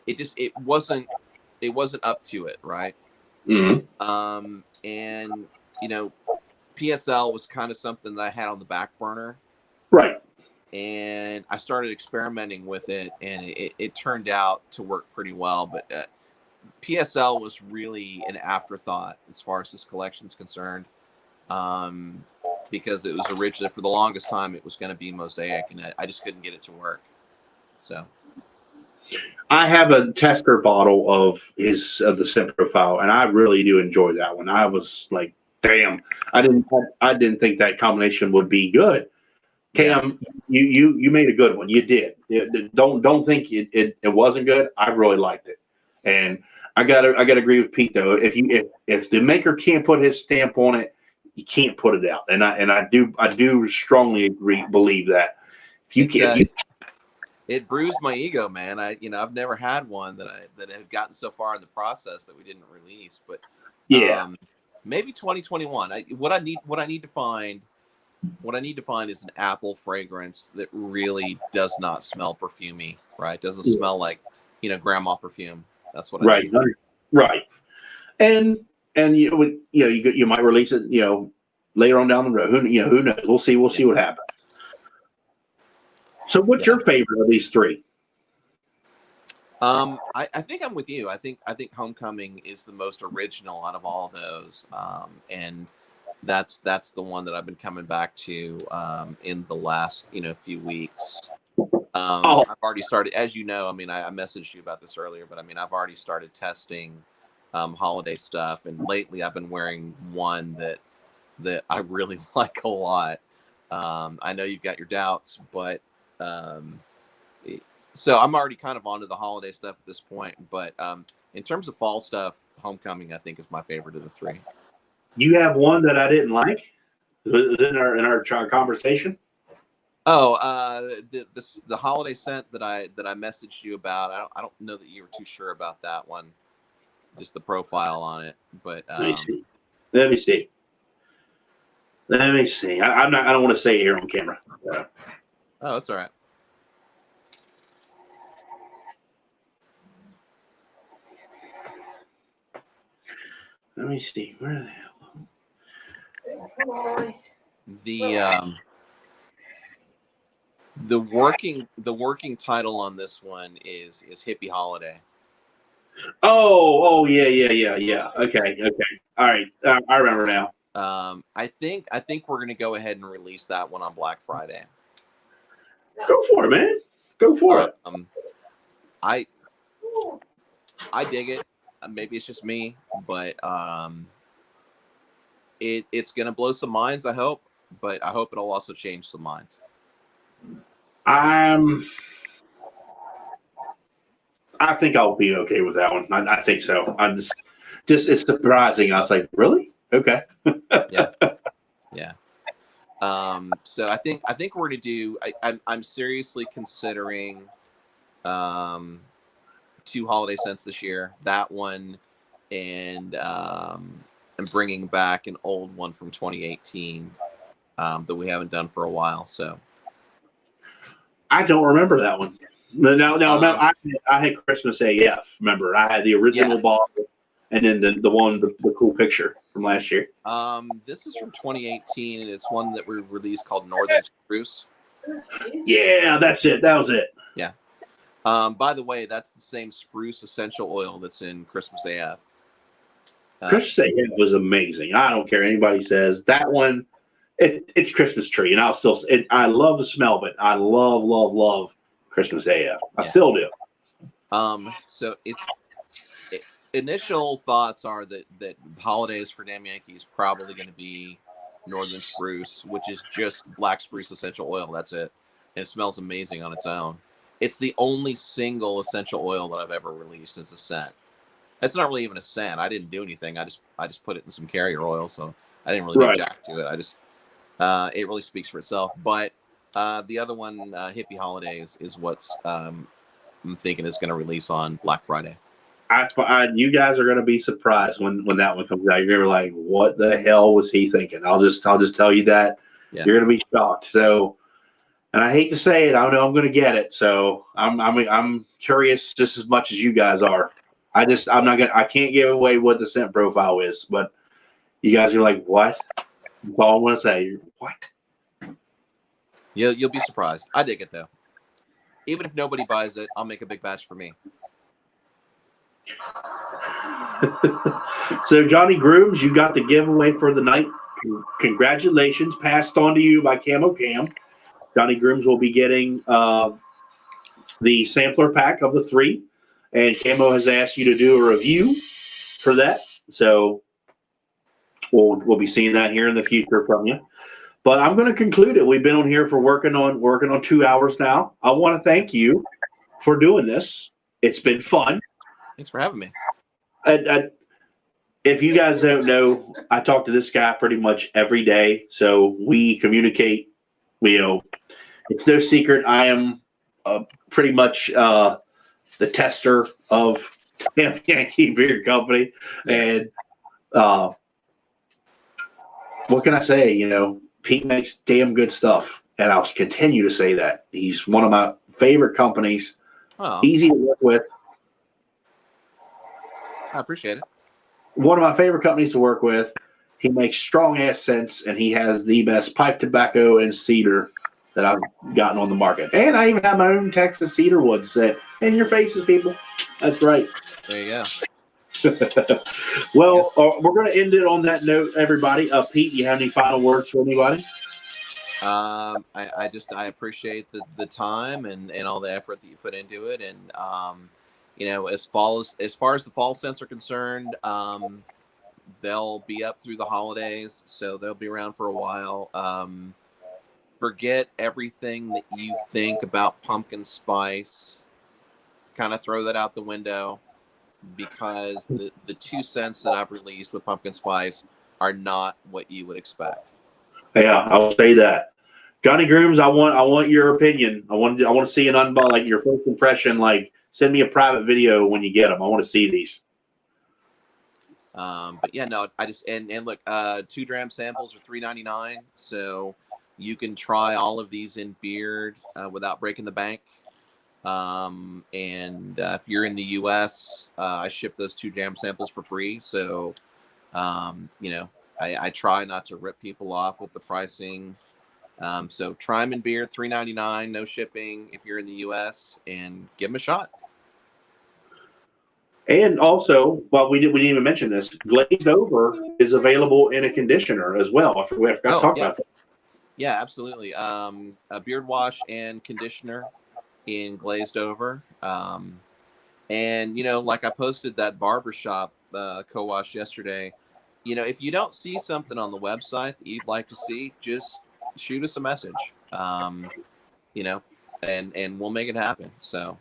it's, it wasn't up to it. Right. Mm-hmm. And, PSL was kind of something that I had on the back burner. Right. And I started experimenting with it, and it turned out to work pretty well. But PSL was really an afterthought as far as this collection is concerned, because it was originally, for the longest time, it was going to be Mosaic, and I just couldn't get it to work. So I have a tester bottle of the scent profile, and I really do enjoy that one. I was like, damn, I didn't think that combination would be good. Cam, yeah. you made a good one. You did. Don't think it wasn't good. I really liked it, and I gotta agree with Pete though. If the maker can't put his stamp on it, you can't put it out. And I do strongly believe that. If you can't, it bruised my ego, man. I've never had one that had gotten so far in the process that we didn't release. But yeah, maybe 2021. What I need to find is an apple fragrance that really does not smell perfumey, right? Doesn't smell like, grandma perfume. That's what I need. Right. And you might release it, later on down the road. Who knows? We'll see what happens. So what's your favorite of these three? I think I'm with you. I think Homecoming is the most original out of all of those. And that's the one that I've been coming back to in the last few weeks. I've already started, as you know. I mean, I messaged you about this earlier, but I mean, I've already started testing holiday stuff, and lately I've been wearing one that I really like a lot. I know you've got your doubts, but so I'm already kind of onto the holiday stuff at this point. But in terms of fall stuff, Homecoming I think is my favorite of the three. You have one that I didn't like in our conversation. Oh, the holiday scent that I messaged you about. I don't know that you were too sure about that one, just the profile on it. But Let me see. I don't want to say it here on camera. Oh, that's all right. Let me see. Where the hell? The working title on this one is Hippie Holiday. Oh yeah. Okay. All right. I remember now. I think we're gonna go ahead and release that one on Black Friday. Go for it, man. Go for it. I dig it. Maybe it's just me, but it's gonna blow some minds, I hope. But I hope it'll also change some minds. I think I'll be okay with that one. I think so. I'm just it's surprising. I was like, really? Okay. Yeah. So I think we're gonna do. I'm seriously considering 2 holiday scents this year. That one, and I'm bringing back an old one from 2018 that we haven't done for a while. So I don't remember that one. No. I had Christmas AF. Remember, I had the original bottle, and then the one, the cool picture from last year. This is from 2018, and it's one that we released called Northern Spruce. Yeah, that's it. That was it. Yeah. By the way, that's the same Spruce essential oil that's in Christmas AF. Christmas AF was amazing. I don't care anybody says that one. It's Christmas tree, and I'll still. I love the smell of it. I love Christmas AF. I still do. So initial thoughts are that holidays for Damn Yankee is probably going to be Northern Spruce, which is just black spruce essential oil. That's it. And it smells amazing on its own. It's the only single essential oil that I've ever released as a scent. It's not really even a scent. I didn't do anything. I just put it in some carrier oil, so I didn't really do jack to it. I just it really speaks for itself. But the other one, Hippie Holidays, is what's I'm thinking is going to release on Black Friday. You guys are going to be surprised when that one comes out. You're going to be like, "What the hell was he thinking?" I'll just tell you that. Yeah. You're going to be shocked. So, and I hate to say it, I know I'm going to get it. So I'm curious just as much as you guys are. I can't give away what the scent profile is, but you guys are like, "What?" That's all I want to say. What? You'll be surprised. I dig it though. Even if nobody buys it, I'll make a big batch for me. So Johnny Grooms, you got the giveaway for the night. Congratulations, passed on to you by Camo Cam. Johnny Grooms will be getting the sampler pack of the 3, and Camo has asked you to do a review for that. So we'll be seeing that here in the future from you. But I'm going to conclude it. We've been on here for working on 2 hours now. I want to thank you for doing this. It's been fun. Thanks for having me. If you guys don't know, I talk to this guy pretty much every day. So we communicate. It's no secret. I am pretty much the tester of Yankee Beer Company. And what can I say? Pete makes damn good stuff. And I'll continue to say that. He's one of my favorite companies. Oh. Easy to work with. I appreciate it. One of my favorite companies to work with. He makes strong ass scents, and he has the best pipe tobacco and cedar that I've gotten on the market. And I even have my own Texas cedar wood scent. In your faces, people. That's right. There you go. Well, we're going to end it on that note, everybody. Pete, you have any final words for anybody? I appreciate the time and all the effort that you put into it, and as far as the fall scents are concerned, they'll be up through the holidays, so they'll be around for a while. Forget everything that you think about pumpkin spice. Kind of throw that out the window, because the 2 scents that I've released with pumpkin spice are not what you would expect. Yeah, I'll say that. Johnny Grooms, I want your opinion. I want to see an unbox, like your first impression. Like, send me a private video when you get them. I want to see these. But yeah, no, I just and look, 2 gram samples are $3.99, so you can try all of these in beard without breaking the bank. If you're in the U.S., I ship those 2 gram samples for free. So, I try not to rip people off with the pricing. So try them in beard, $3.99, no shipping if you're in the U.S., and give them a shot. And also, we didn't even mention this, Glazed Over is available in a conditioner as well. I forgot to talk about that. Yeah, absolutely. A beard wash and conditioner in Glazed Over. Like I posted that barbershop co-wash yesterday. If you don't see something on the website that you'd like to see, just shoot us a message. And we'll make it happen. So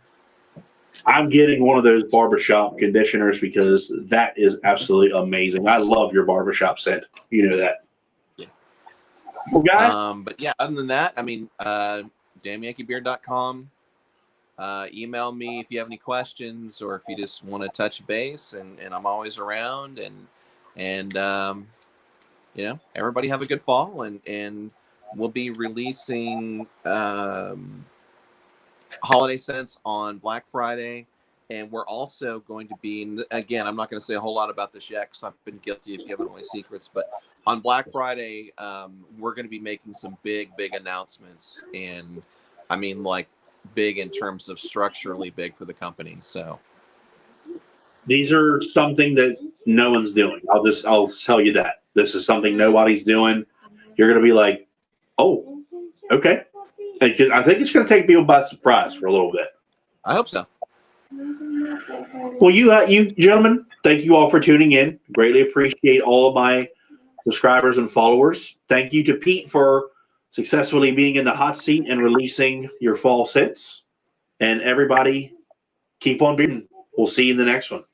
I'm getting one of those barbershop conditioners because that is absolutely amazing. I love your barbershop scent. You know that. Yeah. Well, guys. But yeah, other than that, damnyankeebeard.com. Email me if you have any questions, or if you just want to touch base, and I'm always around, and everybody have a good fall, and we'll be releasing holiday scents on Black Friday, and we're also going to be, again, I'm not going to say a whole lot about this yet because I've been guilty of giving away secrets, but on Black Friday, we're going to be making some big announcements, and like big in terms of structurally big for the company. So these are something that no one's doing. I'll tell you that. This is something nobody's doing. You're going to be like, oh, okay. And I think it's going to take people by surprise for a little bit. I hope so. Well, you gentlemen, thank you all for tuning in. Greatly appreciate all of my subscribers and followers. Thank you to Pete for successfully being in the hot seat and releasing your fall hits. And everybody, keep on being. We'll see you in the next one.